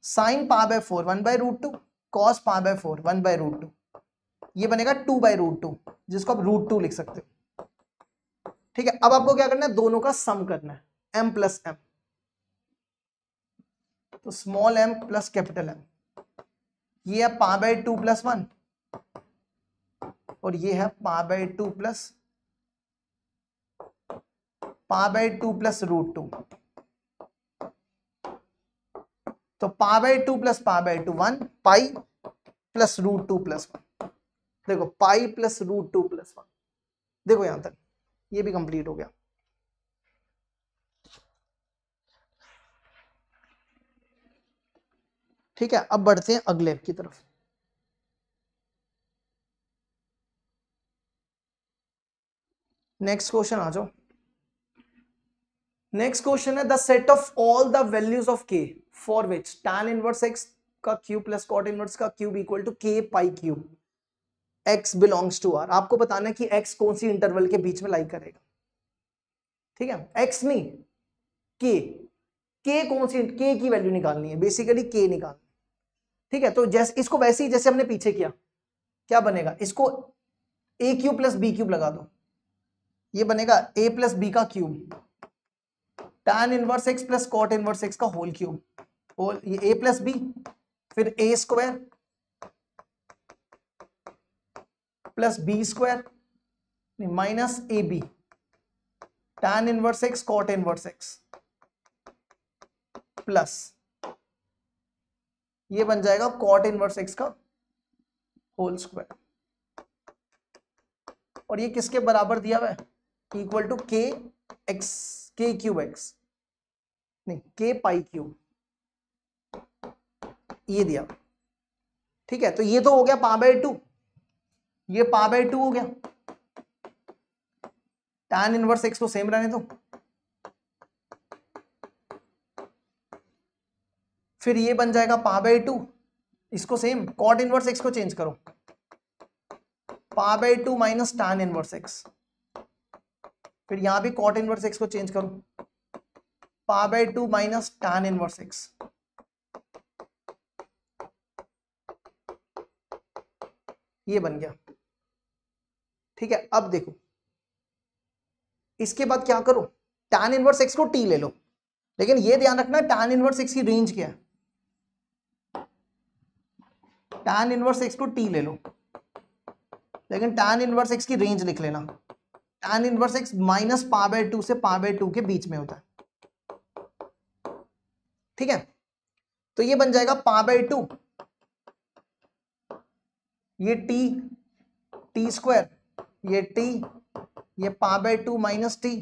साइन π/4 1/√2 cos π/4 1/√2, ये बनेगा 2/√2, जिसको आप √2 लिख सकते हो। ठीक है, अब आपको क्या करना है, दोनों का सम करना है, m प्लस m, तो small m plus capital M, ये है π/2 प्लस 1 और ये है π/2 प्लस √2, तो π/2 प्लस π/2 1 पाई प्लस √2 प्लस 1, देखो पाई प्लस √2 प्लस 1, देखो यहां तक ये भी कंप्लीट हो गया। ठीक है, अब बढ़ते हैं अगले की तरफ। नेक्स्ट क्वेश्चन आ जाओ, नेक्स्ट क्वेश्चन है the set of all the values of k for which tan inverse x का क्यूब प्लस cot इनवर्स का cube equal to k pi cube x belongs to r। आपको बताना है कि x कौन सी इंटरवल के बीच में लाई करेगा। ठीक है, x नहीं k कौन सी, k की वैल्यू निकालनी है, बेसिकली k निकालनी। ठीक है, तो जैसे इसको वैसे ही जैसे हमने पीछे किया, क्या बनेगा, इसको a cube plus b cube लगा दो, ये बनेगा ए प्लस बी का cube, tan inverse x plus cot inverse x का होल क्यूब, होल ये ए प्लस बी, फिर a square plus B square minus A b, tan inverse x cot inverse x plus ये बन जाएगा cot inverse x का whole square, और ये किसके बराबर दिया हुआ है, इक्वल टू के एक्स, के क्यूब एक्स नहीं के पाई क्यूब, ये दिया। ठीक है, तो ये तो हो गया पा बाय 2, ये पा बाय 2 हो गया, tan इनवर्स एक्स को सेम रहने दो, फिर ये बन जाएगा पा बाय 2, इसको सेम, कॉट इनवर्स एक्स को चेंज करो, pi by 2 minus tan inverse X, फिर यहां भी कॉट इनवर्स एक्स को चेंज करो, pi by 2 minus tan inverse x, ये बन गया। ठीक है, अब देखो इसके बाद क्या करो, tan इनवर्स एक्स को t ले लो, लेकिन ये ध्यान रखना tan इनवर्स एक्स की रेंज क्या है, tan इनवर्स एक्स को t ले लो, लेकिन tan इनवर्स एक्स की रेंज लिख लेना, tan inverse x minus pi by 2 से पा बाय 2 के बीच में होता है। ठीक है, तो ये बन जाएगा पा बाय 2, ये टी स्क्वायर, ये टी, ये पा बाय 2 माइनस टी,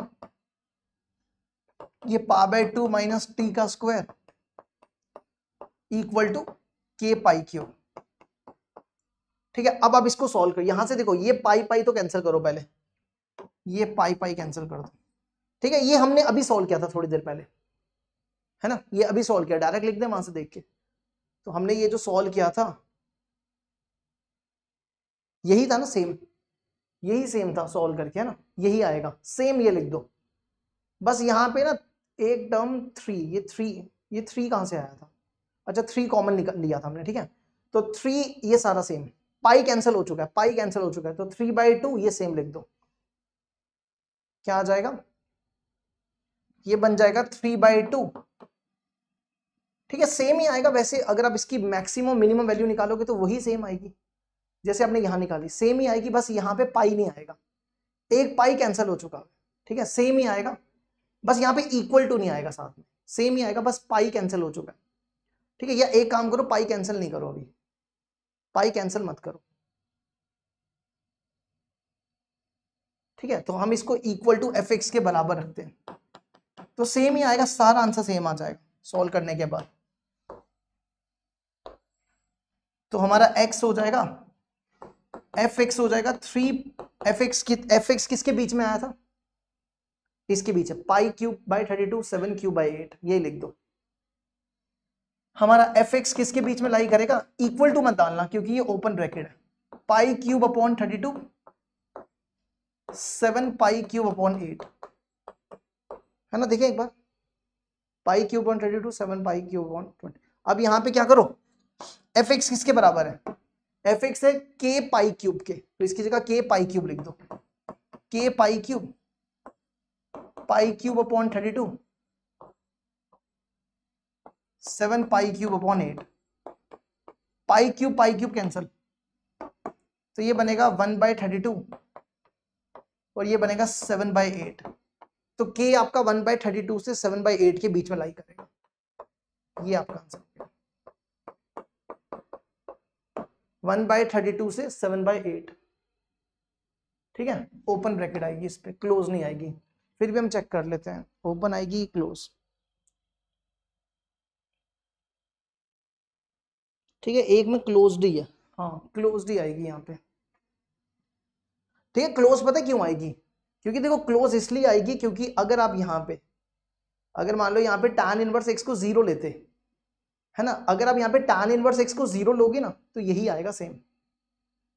ये पा बाय 2 माइनस टी का स्क्वायर इक्वल टू के पाई क्यूब। ठीक है, अब इसको सॉल्व करो, यहां से देखो ये पाई पाई तो कैंसिल करो पहले, ये पाई पाई कैंसिल कर दो। ठीक है, ये हमने अभी सॉल्व किया था थोड़ी देर पहले, है ना, ये अभी सॉल्व किया, डायरेक्ट लिख दे वहां से देख के, तो हमने ये जो सॉल्व किया था यही था ना, सेम यही सेम था सॉल्व करके, है ना, यही आएगा सेम, ये लिख दो बस। यहां पे ना एक टर्म 3, ये 3 कहां से आया था, अच्छा 3 कॉमन निकाल लिया था हमने। ठीक है, तो 3 ये सारा सेम, पाई कैंसिल हो चुका है, पाई कैंसिल हो चुका है, तो 3 बाई 2 ये सेम लिख दो, क्या आ जाएगा, ये बन जाएगा 3 बाई 2। ठीक है, सेम ही आएगा वैसे, अगर आप इसकी मैक्सिमम मिनिमम वैल्यू निकालोगे तो वही सेम आएगी जैसे आपने यहां निकाली, सेम ही आएगी, बस यहां पे पाई नहीं आएगा, एक पाई कैंसिल हो चुका है। ठीक है, सेम ही आएगा, बस यहां पे इक्वल टू नहीं आएगा साथ में, सेम ही आएगा, बस पाई कैंसिल हो चुका है। ठीक है, या एक काम करो, पाई कैंसिल नहीं करो, अभी पाई कैंसिल मत करो। ठीक है, तो हम इसको इक्वल टू एफ एक्स के बराबर रखते हैं, तो सेम ही आएगा, सारा आंसर सेम आ जाएगा सॉल्व करने के बाद। तो हमारा x हो जाएगा, एफ एक्स हो जाएगा 3, एफ एक्स किसके बीच में आया था, इसके बीच है, pi cube by 32 7 cube by 8, ये लिख दो। हमारा एफ एक्स किसके बीच में लाई करेगा, इक्वल टू मत डालना क्योंकि ये ओपन ब्रैकेट है, pi cube upon 32 7 pi cube upon 8, है ना, देखिए एक बार, pi cube upon 32 7 pi cube upon 20। अब यहां पे क्या करो, एफ एक्स किसके बराबर है, एफ एक्स है के पाई क्यूब के, तो इसकी जगह के पाई क्यूब लिख दो, के पाई cube upon 32 7 pi cube upon 8, पाई क्यूब कैंसिल, तो ये बनेगा 1/32 और ये बनेगा 7/8, तो k आपका 1/32 से 7/8 के बीच में लाई करेगा, ये आपका आंसर है 1/32 से 7/8। ठीक है, ओपन ब्रैकेट आएगी इस पे, क्लोज नहीं आएगी, फिर भी हम चेक कर लेते हैं, ओपन आएगी क्लोज। ठीक है, एक में क्लोज्ड ही है, हाँ क्लोज्ड ही आएगी यहाँ पे। ठीक है, क्लोज पता है क्यों आएगी, क्योंकि देखो क्लोज इसलिए आएगी क्योंकि अगर आप यहाँ पे, अगर मान लो यहाँ पे tan इनवर्स x को 0 लेते, है ना, अगर आप यहाँ पे tan इनवर्स x को 0 लोगे ना तो यही आएगा सेम।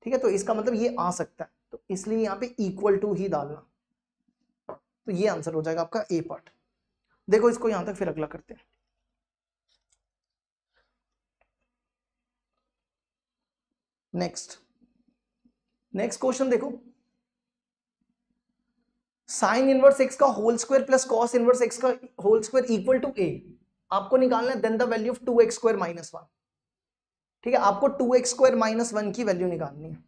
ठीक है, तो इसका मतलब ये आ सकता है, तो इसलिए यहाँ पे इक्वल टू ही डालना, तो ये आंसर हो जाएगा आपका ए पार्ट। देखो इसको यहां तक, फिर अगला करते हैं। नेक्स्ट क्वेश्चन देखो, साइन इनवर्स एक्स का whole square plus cos inverse x का whole square equal to A आपको निकालना है, then the value of 2x square minus 1। ठीक है, आपको 2x स्क्वायर माइनस 1 की वैल्यू निकालनी है।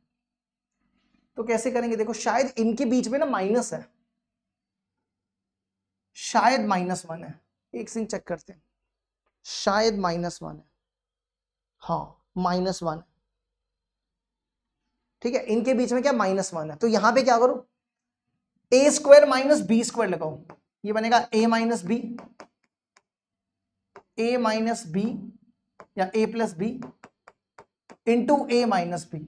तो कैसे करेंगे, देखो शायद इनके बीच में ना माइनस है, शायद -1 है, एक सिंह चेक करते हैं, शायद -1 है, हाँ -1। ठीक है, इनके बीच में क्या -1 है, तो यहां पे क्या करो, ए स्क्वायर माइनस बी स्क्वायर लगाओ, ये बनेगा a minus B, a minus B या a plus B into a minus B,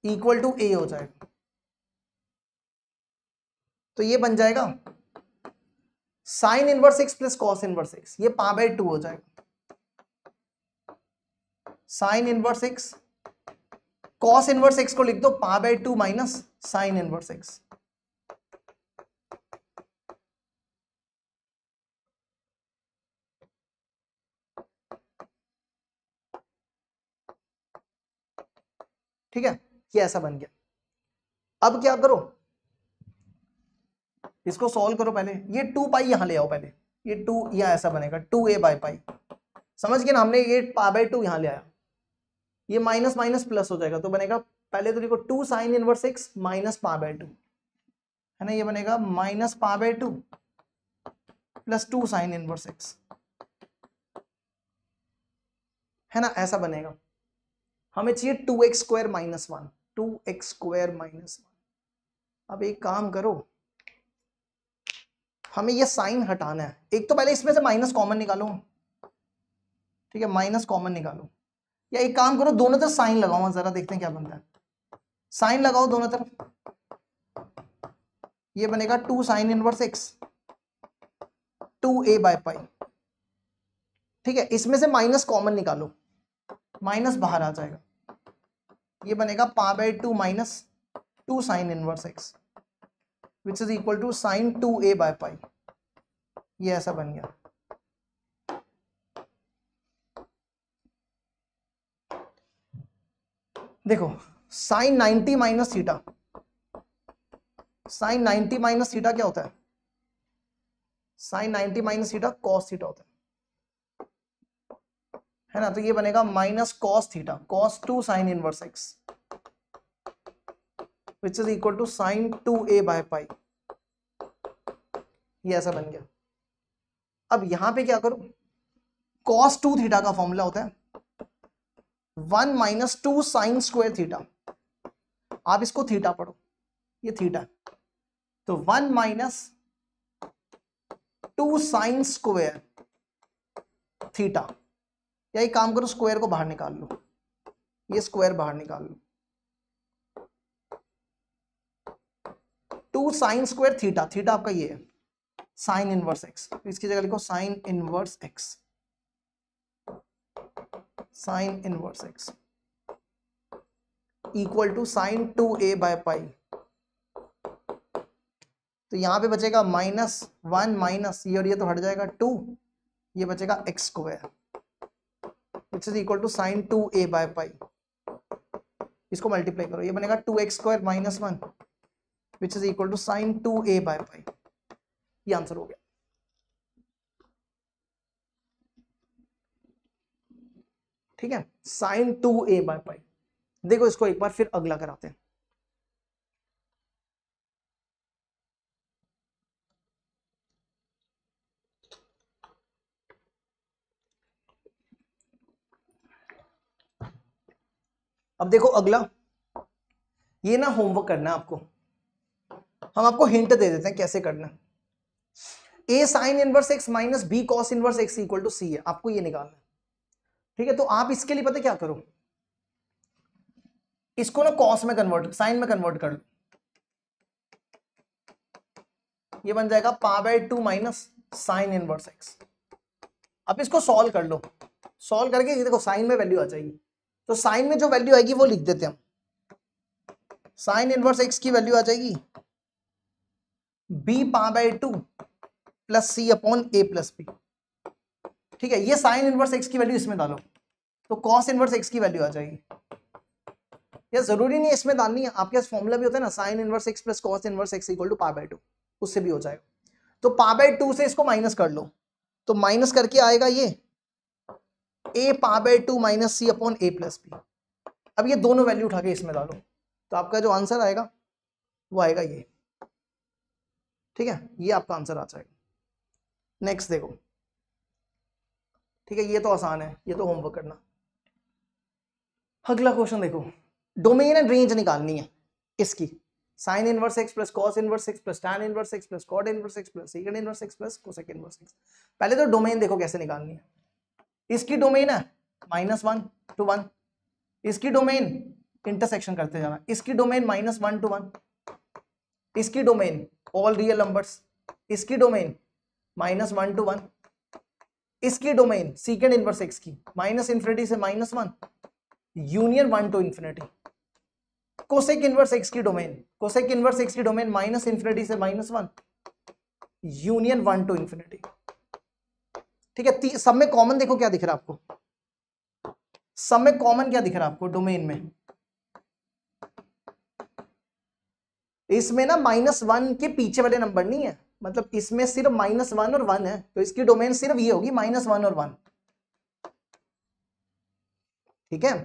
equal to a हो जाएगा। तो ये बन जाएगा sine inverse x plus cos inverse x, ये π/2 हो जाएगा। Sine inverse X, cos inverse X को लिख दो π/2 माइनस साइन इनवर्स एक्स। ठीक है, ये ऐसा बन गया। अब क्या करो, इसको सॉल्व करो, पहले ये 2 पाई यहां ले आओ, पहले ये 2 या ऐसा बनेगा 2a/π, समझ गए ना, हमने ये π/2 यहां ले आया, ये माइनस माइनस प्लस हो जाएगा, तो बनेगा पहले तो देखो 2 साइन इनवर्स एक्स माइनस π/2 है ना, ये बनेगा minus π/2 plus 2 sine inverse x, है ना, ऐसा बनेगा। हमें चाहिए 2x square minus 1, 2x square minus 1। अब एक काम करो, हमें ये साइन हटाना है, एक तो पहले इसमें से माइनस कॉमन निकालो, ठीक है, माइनस कॉमन निकालो, या एक काम करो दोनों तरफ साइन लगाओ, जरा देखते हैं क्या बनता है। साइन लगाओ दोनों तरफ, ये बनेगा 2 साइन इनवर्स एक्स 2a/π। ठीक है, इसमें से माइनस कॉमन निकालो, माइनस बाहर आ जाएगा, ये बनेगा π/2 minus 2 sine inverse x which is equal to sine 2a/π। ये ऐसा बन गया। देखो sine 90 minus theta, sine 90 minus theta क्या होता है, sine 90 minus theta cos theta होता है ना, तो ये बनेगा minus cos theta, cos 2 sine inverse x which is equal to sine 2a/π। ये ऐसा बन गया। अब यहां पे क्या करो, कॉस 2 थीटा का फॉर्मूला होता है 1 माइनस 2 साइन स्क्वायर थीटा, आप इसको थीटा पढ़ो, ये थीटा, तो 1 माइनस 2 साइन स्क्वायर थीटा, या एक काम करो स्क्वायर को बाहर निकाल लो, ये स्क्वायर बाहर निकाल लो, 2 साइन स्क्वायर थीटा, थीटा आपका ये है साइन इनवर्स एक्स, इसकी जगह लिखो sine inverse X, sine inverse x equal to sine 2a/π। तो यहां पे बचेगा -1 माइनस ये और ये तो हट जाएगा 2, ये बचेगा X square which is equal to sine 2a/π। इसको मल्टीप्लाई करो, ये बनेगा 2x square minus 1 which is equal to sine 2a/π। ये आंसर हो गया। ठीक है, साइन 2a/π। देखो इसको एक बार फिर अगला कराते हैं। अब देखो अगला, ये ना होमवर्क करना है आपको, हम आपको हिंट दे देते हैं कैसे करना है। A sine inverse x minus b cos inverse x equal to c है, आपको ये निकालना है। ठीक है, तो आप इसके लिए पता क्या करो, इसको ना कॉस में कन्वर्ट, साइन में कन्वर्ट कर लो, ये बन जाएगा π/2 माइनस साइन इनवर्स एक्स। अब इसको सॉल्व कर लो, सॉल्व करके ये देखो साइन में वैल्यू आ जाएगी, तो साइन में जो वैल्यू आएगी वो लिख देते हैं हम, साइन इनवर्स एक्स की वैल्यू आ जाएगी b π/2 प्लस सी अपॉन ए प्लस बी। ठीक है, ये साइन इनवर्स एक्स की वैल्यू इसमें डालो, तो कॉस इनवर्स एक्स की वैल्यू आ जाएगी, या जरूरी नहीं है इसमें डालनी है, आपके पास फॉर्मूला भी होता है ना, sine inverse x plus cos inverse x equal to pi by 2, उससे भी हो जाएगा। तो पाई बाय 2 से इसको माइनस कर लो, तो माइनस करके आएगा ये a pi by 2 minus C upon a plus B. अब ये दोनों वैल्यू उठा के इसमें डालो, तो आपका जो आंसर आएगा वो आएगा ये, ठीक है, ये आपका आंसर आ जाएगा। नेक्स्ट देखो, ठीक है, ये तो आसान है, ये तो होमवर्क करना। अगला क्वेश्चन देखो, डोमेन एंड रेंज निकालनी है इसकी, sine inverse x plus cos inverse x plus tan inverse x plus cot inverse x plus secant inverse x plus cosec inverse X. पहले तो डोमेन देखो कैसे निकालनी है। इसकी डोमेन है -1 to 1, इसकी डोमेन इंटरसेक्शन करते जाना, इसकी डोमेन -1 to 1, इसकी डोमेन ऑल रियल नंबर्स, इसकी डोमेन -1 to 1, इसकी डोमेन सेकंड इनवर्स एक्स की -∞ से -1 union 1 to ∞। Cosec inverse x की डोमेन, कोसेक इनवर्स एक्स की डोमेन -∞ से -1 यूनियन 1 to ∞। ठीक है, सब में कॉमन देखो क्या दिख रहा है आपको, सब में कॉमन क्या दिख रहा है आपको डोमेन में, इसमें ना -1 के पीछे वाले नंबर नहीं है, मतलब इसमें सिर्फ -1 और 1 है, तो इसकी डोमेन सिर्फ ये होगी -1 और 1, ठीक है,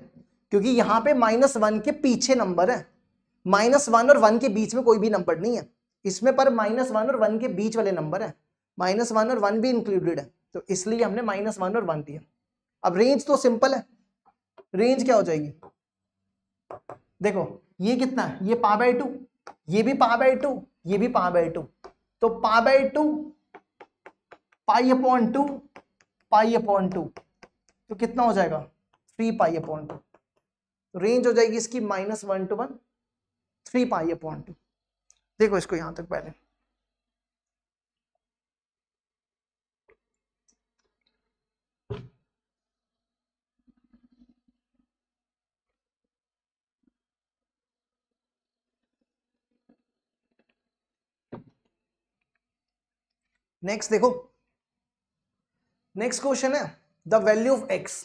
क्योंकि यहां पे -1 के पीछे नंबर है, -1 और 1 के बीच में कोई भी नंबर नहीं है इसमें, पर -1 और 1 के बीच वाले नंबर है, -1 और 1 भी इंक्लूडेड है, तो इसलिए हमने -1 और 1 दिया। अब रेंज तो सिंपल है, रेंज क्या हो जाएगी, देखो ये कितना है, ये पाई बाय 2, ये भी पाई बाय 2, ये भी पाई बाय 2, तो पाई by 2 pi upon 2 pi upon 2, तो कितना हो जाएगा 3 पाई अपॉन 2, तो रेंज हो जाएगी इसकी -1 to 1 3 पाई अपॉन 2। देखो इसको यहां तक पहले, नेक्स्ट देखो, नेक्स्ट क्वेश्चन है द वैल्यू ऑफ एक्स,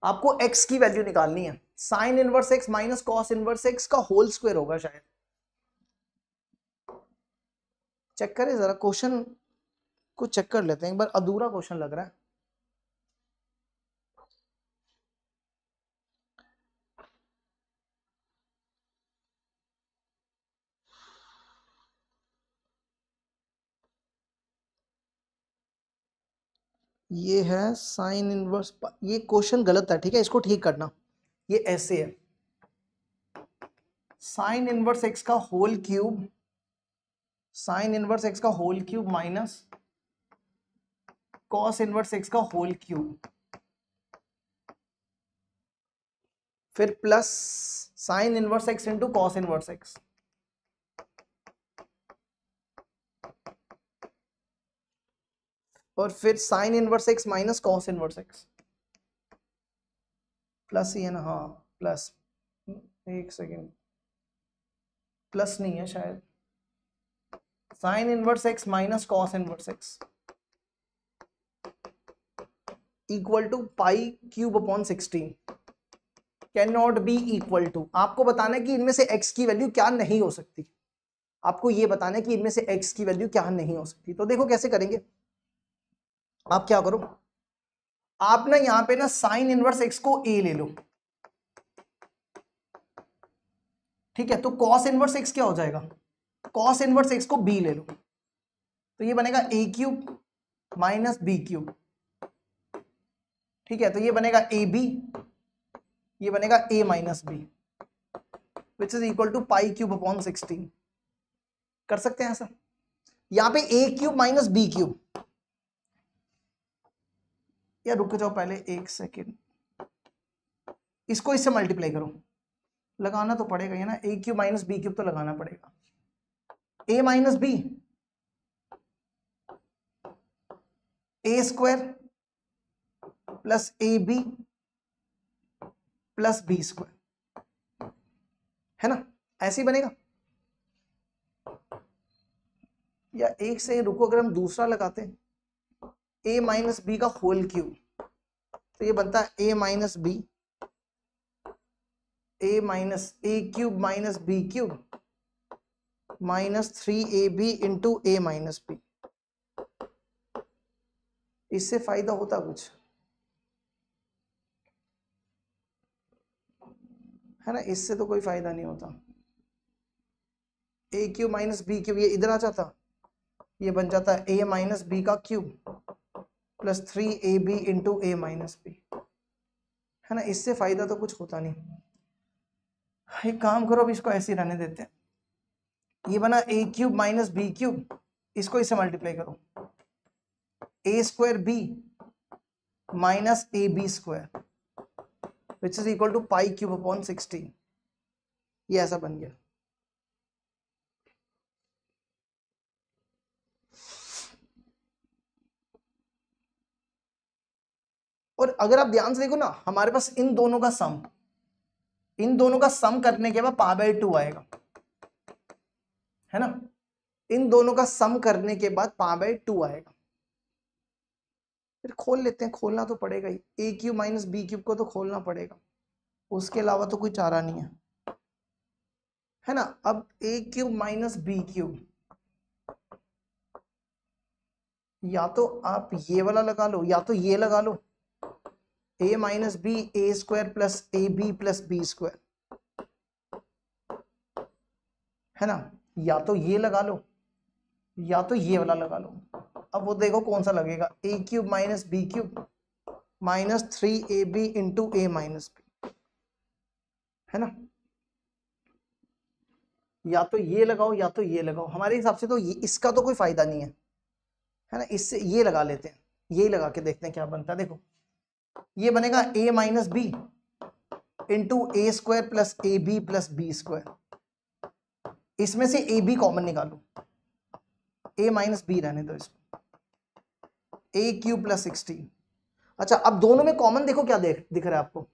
आपको x की वैल्यू निकालनी है, sine inverse x minus cos inverse x का होल स्क्वायर होगा शायद, चेक करें जरा क्वेश्चन को, चेक कर लेते हैं एक बार, अधूरा क्वेश्चन लग रहा है। ये है साइन इनवर्स, ये क्वेश्चन गलत है, ठीक है, इसको ठीक करना, ये ऐसे है, साइन इनवर्स एक्स का whole cube, sine inverse x का whole cube minus cos inverse x का होल क्यूब, फिर plus sine inverse x into cos inverse x, और फिर sine inverse x minus cos inverse x, plus ही है ना, हाँ प्लस, एक सेकेंड, प्लस नहीं है शायद, sine inverse x minus cos inverse x equal to pi cube upon 16, can not be equal to, आपको बताना है कि इनमें से x की वैल्यू क्या नहीं हो सकती, आपको ये बताना है कि इनमें से x की वैल्यू क्या नहीं हो सकती। तो देखो कैसे करेंगे, आप क्या करो, आप ना यहां पे ना साइन इनवर्स x को a ले लो, ठीक है, तो कॉस इनवर्स x क्या हो जाएगा, कॉस इनवर्स x को b ले लो, तो ये बनेगा a cube minus B cube, ठीक है, तो ये बनेगा ए बी, ये बनेगा a minus B, which is equal to pi cube upon 16, कर सकते हैं ऐसा, यहां पे a cube minus B cube, या रुक जाओ पहले एक सेकेंड, इसको इससे मल्टीप्लाई करो, लगाना तो पड़ेगा ये ना, a cube minus B cube तो लगाना पड़ेगा, a minus b a square plus a b plus B square, है ना, ऐसे ही बनेगा, या एक से रुको, अगर हम दूसरा लगाते हैं a माइनस बी का होल क्यूब, तो ये बनता है a minus B a minus a cube minus B cube minus 3ab into a minus b. इससे फायदा होता कुछ है ना? इससे तो कोई फायदा नहीं होता। ए क्यूब माइनस बी क्यूब ये इधर आ जाता, ये बन जाता है ए माइनस बी का cube plus 3ab into a minus b, है ना? इससे फायदा तो कुछ होता नहीं। एक काम करो, अब इसको ऐसे ही रहने देते हैं। ये बना a cube minus B cube, इसको इससे मल्टीप्लाई करो, ए square b minus A b square which is equal to pi cube upon 16। ये ऐसा बन गया। और अगर आप ध्यान से देखो ना, हमारे पास इन दोनों का सम करने के बाद पाई बाय 2 आएगा, है ना? इन दोनों का सम करने के बाद पाई बाय 2 आएगा। फिर खोल लेते हैं, खोलना तो पड़ेगा ही, ए क्यूब माइनस बी क्यूब को तो खोलना पड़ेगा, उसके अलावा तो कोई चारा नहीं है ना? अब ए क्यूब माइनस बी क्यूब, या तो आप ये वाला लगा लो या तो ये लगा लो, a minus b a square plus a b plus B square, है ना? या तो ये लगा लो या तो ये वाला लगा लो। अब वो देखो कौन सा लगेगा, a cube minus B cube minus 3ab into a minus b, है ना? या तो ये लगाओ या तो ये लगाओ। हमारे हिसाब से तो इसका तो कोई फायदा नहीं है ना? इससे ये लगा लेते हैं, ये लगा के देखते हैं क्या बनता है। देखो ये बनेगा a minus b into a square plus a b plus B square. इसमें से ए बी कॉमन निकालो, a माइनस बी रहने दो इसको, ए क्यूब प्लस 16। अच्छा अब दोनों में कॉमन देखो क्या दिख रहा है आपको,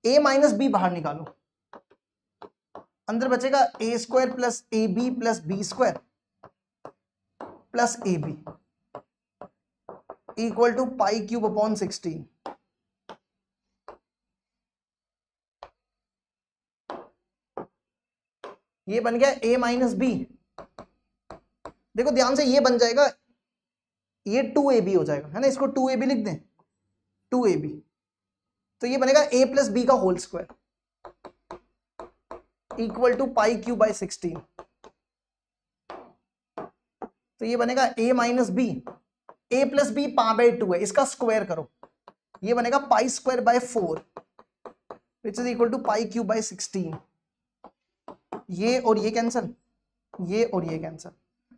a माइनस बी बाहर निकालो, अंदर बचेगा a square plus a b plus B square plus a b equal to pi cube upon 16। ये बन गया a माइनस बी। देखो ध्यान से, ये बन जाएगा, ये 2ab हो जाएगा, है ना? इसको 2ab लिख दें, 2ab, तो ये बनेगा a प्लस बी का whole square equal to pi cube by 16। तो ये बनेगा a minus B, a plus b pi by 2 है, इसका स्क्वायर करो, ये बनेगा pi square by 4 which is equal to pi cube by 16। ये और ये कैंसिल, ये और ये कैंसिल,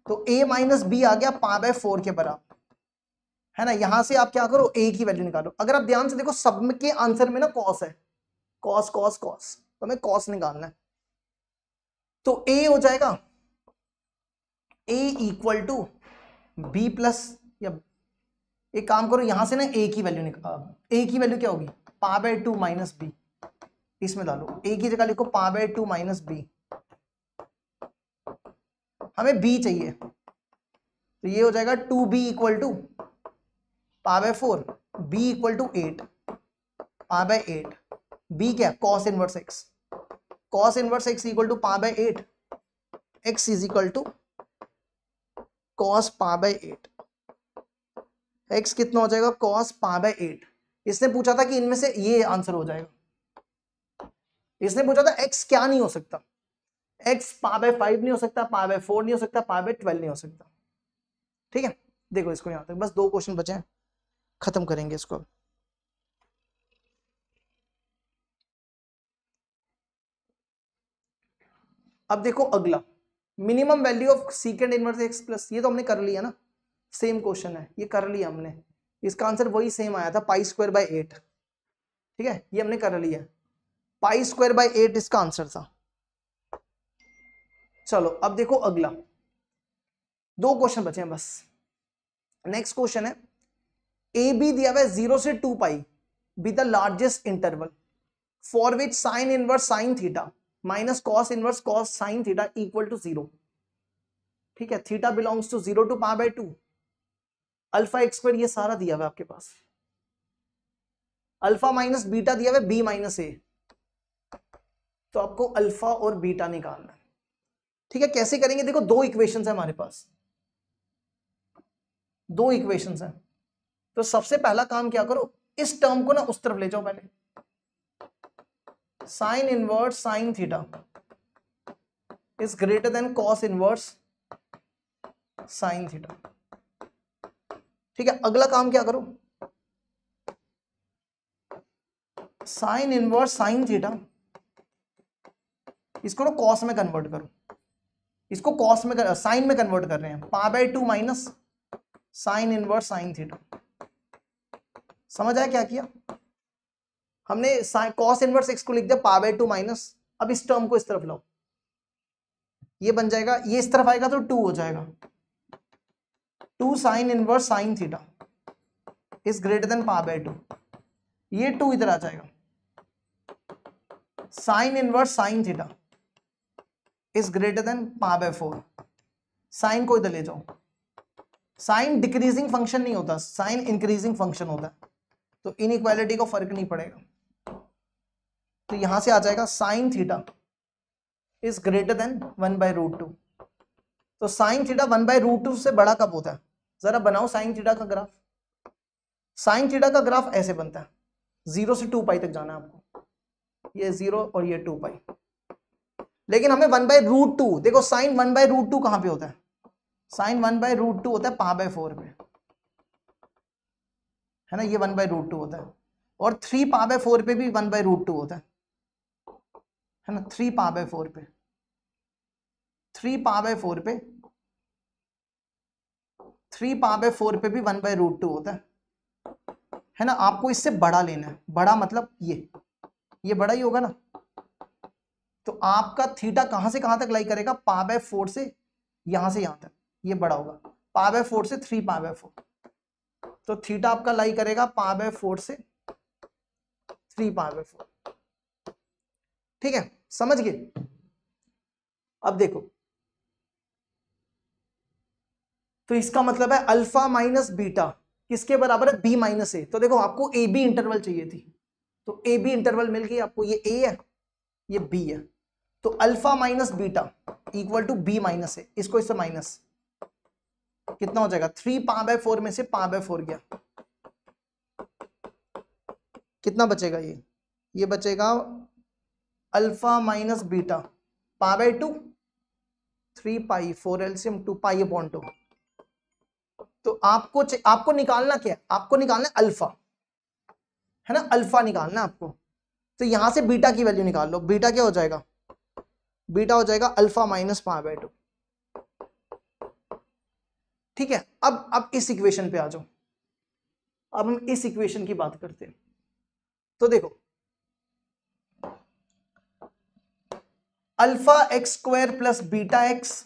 तो a माइनस बी आ गया पाई बाय 4 के बराबर, है ना? यहां से आप क्या करो, a की वैल्यू निकालो। अगर आप ध्यान से देखो, सब के आंसर में ना कॉस है, कॉस कॉस कॉस, तो हमें कॉस निकालना है। तो a हो जाएगा a equal to b plus, या एक काम करो यहां से ना a की वैल्यू निकाल, a की वैल्यू क्या होगी, पाई बाय 2 माइनस बी, इसमें डालो, a की जगह लिखो पाई बाय 2 माइनस बी, हमें b चाहिए, तो ये हो जाएगा 2b equal to pi by 4, b equal to 8 pi by 8, b क्या, cos inverse x, cos inverse x equal to pi by 8, x is equal to cos pi by 8, x कितना हो जाएगा, cos पाई बाय 8। इसने पूछा था कि इनमें से ये आंसर हो जाएगा, इसने पूछा था x क्या नहीं हो सकता, x पाई बाय 5 नहीं हो सकता, पाई बाय 4 नहीं हो सकता, पाई बाय 12 नहीं हो सकता। ठीक है, देखो इसको यहां तक, बस 2 क्वेश्चन बचे हैं, खत्म करेंगे इसको। अब देखो अगला, minimum value of सीकेंड inverse x plus, ये तो हमने कर लिया ना, सेम क्वेश्चन है, ये कर लिया हमने, इसका आंसर वही सेम आया था, पाई स्क्वायर बाय 8। ठीक है, ये हमने कर लिया, पाई स्क्वायर बाय 8 इसका आंसर था। चलो अब देखो अगला, 2 क्वेश्चन बचे हैं बस। नेक्स्ट क्वेश्चन है, ए बी दिया हुआ है 0 से 2 pi be the largest interval for which sine inverse sine theta minus cos inverse cos sine theta equal to 0। ठीक है, theta belongs to 0 to pi by 2, alpha x square ये सारा दिया हुआ है आपके पास, अल्फा माइनस बीटा दिया हुआ है बी माइनस ए, तो आपको अल्फा और बीटा निकालना है। ठीक है, कैसे करेंगे? देखो दो इक्वेशंस है हमारे पास, दो इक्वेशंस हैं। तो सबसे पहला काम क्या करो, इस टर्म को ना उस तरफ ले जाओ पहले, sign inverse sine theta is greater then cos inverse sine theta. ठीक है, अगला काम क्या करो, साइन इनवर्स साइन थीटा इसको ना कॉस में कन्वर्ट करो, इसको कॉस में साइन में कन्वर्ट कर रहे हैं, π/2 minus sine inverse sine theta. समझ आया क्या किया हमने? कॉस इनवर्स x को लिख दिया π/2 माइनस, अब इस टर्म को इस तरफ लाओ, ये बन जाएगा, ये इस तरफ आएगा तो 2 हो जाएगा, 2 sine inverse sine theta is greater than π/2, ये 2 इधर आ जाएगा, sine inverse sine theta is greater than π/4, sine को इधर ले जाओ, साइन डिक्रीजिंग फंक्शन नहीं होता, साइन इंक्रीजिंग फंक्शन होता है, तो इनइक्वालिटी को फर्क नहीं पड़ेगा, तो यहां से आ जाएगा sign theta is greater then 1/√2। तो साइन थीटा 1/√2 से बड़ा कब होता है? जरा बनाओ साइन थीटा का ग्राफ। साइन थीटा का ग्राफ ऐसे बनता है, 0 से 2π तक जाना है आपको, ये 0 और ये 2π, लेकिन हमें 1/√2, देखो साइन 1/√2 कहां पे होता है? साइन 1/√2 होता है π/4 पे, है ना, ये 1/√2 होता है, और 3 π/4 पे भी 1/√2 होता है ना, 3 π/4 पे, 3 π/4 पे, 3 π/4 पे भी 1/√2 होता है ना। आपको इससे बड़ा लेना है, बड़ा मतलब ये बड़ा ही होगा ना, तो आपका थीटा कहां से कहां तक लाई करेगा? π/4 से यहां से यहां तक, ये बड़ा होगा, π/4 से 3 π/4, तो थीटा आपका लाई करेगा π/4 से 3 π/4। ठीक है, समझ गए? अब देखो, तो इसका मतलब है अल्फा माइनस बीटा किसके बराबर है? b माइनस ए। तो देखो आपको ए बी इंटरवल चाहिए थी, तो ए बी इंटरवल मिल गई आपको, ये ए है ये बी है, तो alpha minus beta equal to b minus a, इसको इससे माइनस कितना हो जाएगा? 3 π/4 में से π/4 गया, कितना बचेगा? ये बचेगा अल्फा माइनस बीटा π/2, 3π, 4 एलसीएम 2π/2। तो आपको निकालना क्या है? आपको निकालना है अल्फा, है ना, अल्फा निकालना है आपको। तो यहां से बीटा की वैल्यू निकाल लो, बीटा क्या हो जाएगा? बीटा हो जाएगा अल्फा माइनस π/2। ठीक है, अब इस इक्वेशन पे आ जाओ, अब हम इस इक्वेशन की बात करते हैं। तो देखो alpha x square plus beta x,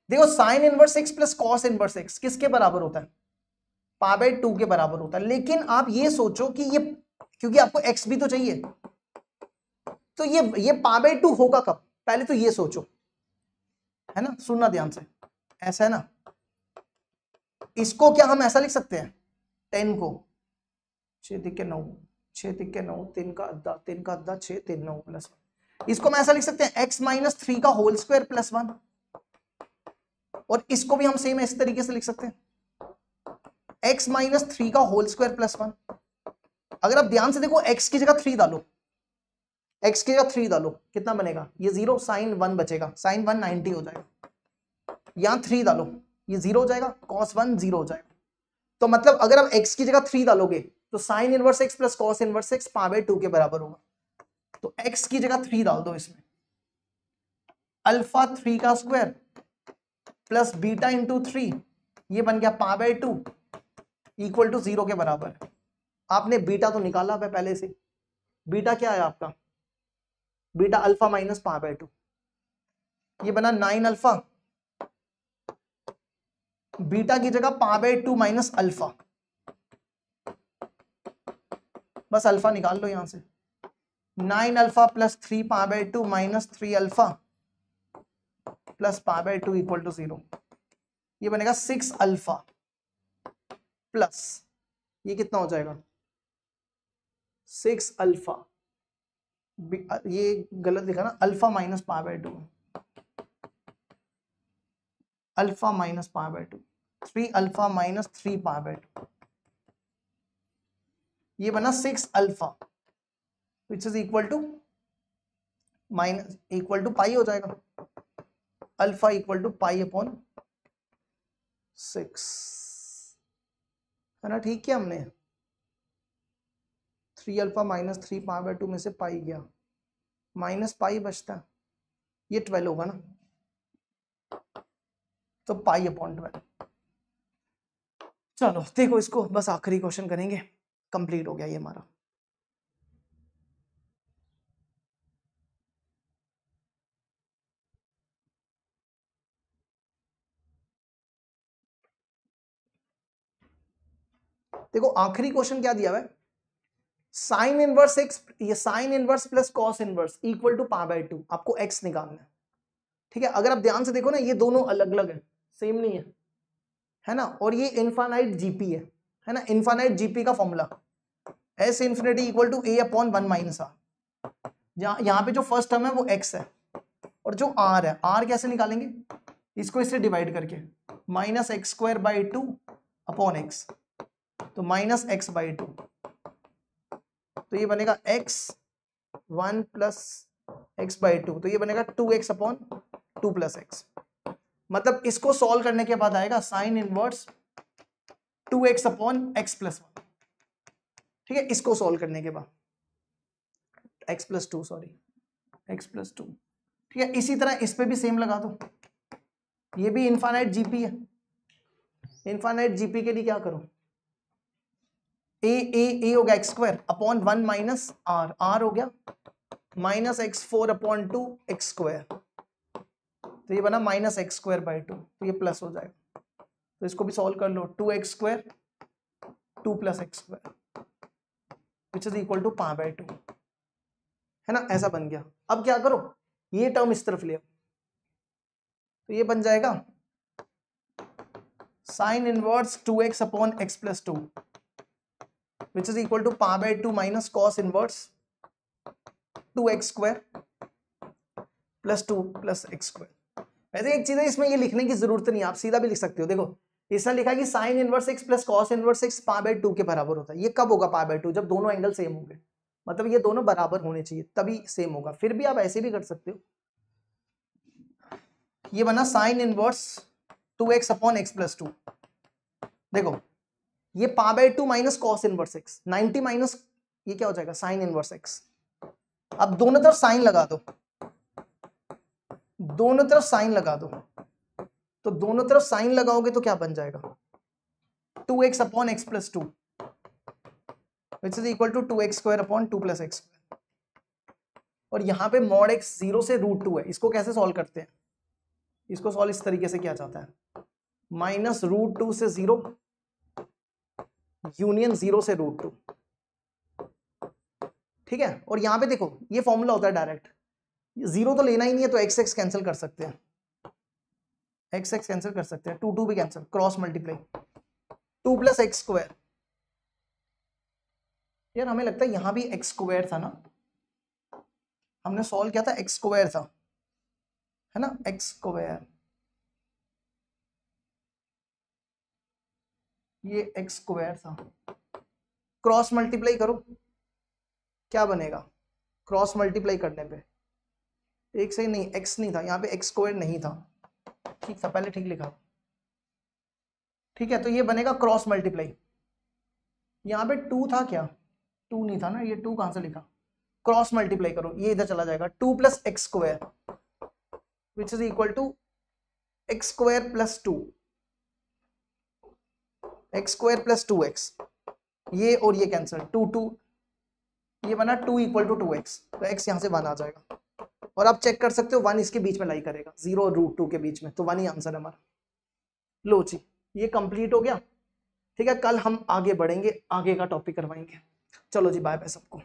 देखो sine inverse x plus cos inverse x किसके बराबर होता है? π/2 के बराबर होता है। लेकिन आप ये सोचो कि ये, क्योंकि आपको एक्स भी तो चाहिए, तो ये π/2 होगा कब? पहले तो ये सोचो, है ना, सुनना ध्यान से, ऐसा है ना, इसको क्या हम ऐसा लिख सकते हैं? 10 को 6 तिक्के 9, 6 तिक्के 9, 3 का अद्धा 6, 3 9 प्लस 1, इसको मैं ऐसा लिख सकते हैं x माइनस 3 का होल स्क्वायर प्लस 1, और इसको भी हम सेम इस तरीके से लिख सकते हैं x माइनस 3 का होल स्क्वायर प्लस 1। अगर आप ध्यान से देखो, x की जगह 3 डालो, x की जगह 3 डालो, कितना बनेगा? ये 0, साइन 1 बचेगा, साइन 1 90 हो जाएगा, यहां 3 डालो, ये 0 हो जाएगा, cos 1 0 हो जाएगा। तो मतलब अगर आप x की जगह 3 डालोगे तो sign inverse x plus cos inverse x π/2 के बराबर होगा। तो x की जगह 3 डाल दो इसमें, अल्फा 3 का स्क्वायर प्लस बीटा इंटू 3, ये बन गया π/2 इक्वल टू 0 के बराबर। आपने बीटा तो निकाला है पहले से, बीटा क्या है आपका? बीटा अल्फा माइनस π/2, ये बना 9 अल्फा, बीटा की जगह π/2 माइनस अल्फा, बस अल्फा निकाल लो यहां से, 9 alpha plus 3 π/2 minus 3 alpha plus π/2 equal to 0, ये बनेगा 6 अल्फा प्लस, ये कितना हो जाएगा? 6 अल्फा ये गलत लिखा ना, alpha minus pi by 2, alpha minus pi by 2, 3 alpha minus 3 pi by 2, ये बना 6 alpha which is equal to minus equal to pi हो जाएगा, alpha equal to pi upon 6, है ना। ठीक है, हमने 3 अल्फा माइनस 3 पाई बाय 2 में से पाई गया, माइनस पाई बचता, ये 12 होगा ना, तो पाई अपॉन 12। चलो देखो, इसको बस आखिरी क्वेश्चन करेंगे, कंप्लीट हो गया ये हमारा। देखो आखिरी क्वेश्चन क्या दिया हुआ है, साइन इनवर्स एक्स, ये sine inverse plus cos inverse equal to pi by 2, आपको एक्स निकालना है। ठीक है, अगर आप ध्यान से देखो ना, ये दोनों अलग अलग है, सेम नहीं है ना। और ये इनफाइनाइट जीपी है ना, इनफाइनाइट जीपी का formula S infinity equal to a upon 1 minus r. यहाँ पे जो फर्स्ट टर्म है वो एक्स है, और जो आर है, आर कैसे निकालेंगे, इसको इससे डिवाइड करके, minus x square by 2 upon x, तो माइनस एक्स बाई 2, तो ये बनेगा x 1 प्लस एक्स बाई 2, तो ये बनेगा 2x अपॉन 2 प्लस एक्स। मतलब इसको सॉल्व करने के बाद आएगा sine inverse 2x upon x plus 1। ठीक है, इसको सॉल्व करने के बाद x plus 2, sorry x plus 2। ठीक है, इसी तरह इस पे भी सेम लगा दो, ये भी इनफाइनाइट जीपी है, इनफाइनाइट जीपी के लिए क्या करो, ए हो गया x square upon 1 minus r, r हो गया minus x 4 upon 2 x square, तो ये बना माइनस एक्स स्क्वायर बाई 2, तो ये प्लस हो जाएगा, तो इसको भी सॉल्व कर लो, 2 x square 2 plus x square which is equal to pi by 2, है ना, ऐसा बन गया। अब क्या करो, ये टर्म इस तरफ ले आओ, तो ये बन जाएगा sine inverse 2x upon x plus 2 which is equal to pi by 2 minus cos inverse 2x square plus 2 plus x square। वैसे एक चीज है, इसमें ये लिखने की जरूरत नहीं है, आप सीधा भी लिख सकते हो। देखो इसने लिखा कि sign inverse x plus cos inverse x pi by 2 के बराबर होता है। ये कब होगा पाई बाय 2, जब दोनों एंगल सेम होंगे, मतलब ये दोनों बराबर होने चाहिए तभी सेम होगा। फिर भी आप ऐसे भी कर सकते हो, ये बना sine inverse 2x upon x plus 2। देखो ये pi by 2 minus cos inverse x, 90 minus ये क्या हो जाएगा साइन इनवर्स एक्स। अब दोनों तरफ साइन लगा दो, दोनों तरफ साइन लगा दो, तो दोनों तरफ साइन लगाओगे तो क्या बन जाएगा 2x upon x plus 2 which is equal to 2x square upon 2 plus x square. और यहां पे मॉड x 0 से √2 है, इसको कैसे सॉल्व करते हैं, इसको सॉल्व इस तरीके से किया जाता है, माइनस √2 से 0 यूनियन 0 से √2। ठीक है, और यहां पे देखो ये फॉर्मूला होता है डायरेक्ट, 0 तो लेना ही नहीं है, तो x x कैंसिल कर सकते हैं, x x कैंसिल कर सकते हैं, 2 2 भी cancel, cross multiply 2 plus x square. यार हमें लगता है यहां भी एक्स स्क्वायर था ना, हमने सॉल्व किया था एक्स स्क्वायर था, है ना, एक्स स्क्वायर, ये एक्स स्क्वायर था, क्रॉस मल्टीप्लाई करो क्या बनेगा, क्रॉस मल्टीप्लाई करने पे एक से नहीं, एक्स नहीं था यहाँ पे, एक्स स्क्वायर नहीं था, ठीक था, पहले ठीक लिखा, ठीक है, तो ये बनेगा क्रॉस मल्टीप्लाई, यहाँ पे 2 था क्या, 2 नहीं था ना, ये 2 कहां से लिखा, क्रॉस मल्टीप्लाई करो, ये इधर चला जाएगा, 2 plus x square which is equal to x square plus 2, x square plus 2x, ये और ये कैंसिल, 2 2, ये बना 2 इक्वल टू 2x, तो x यहाँ से 1 आ जाएगा, और आप चेक कर सकते हो 1 इसके बीच में लाई करेगा, 0 और √2 के बीच में, तो 1 ही आंसर है हमारा। लो जी, ये कंप्लीट हो गया। ठीक है, कल हम आगे बढ़ेंगे, आगे का टॉपिक करवाएंगे। चलो जी, बाय बाय सबको।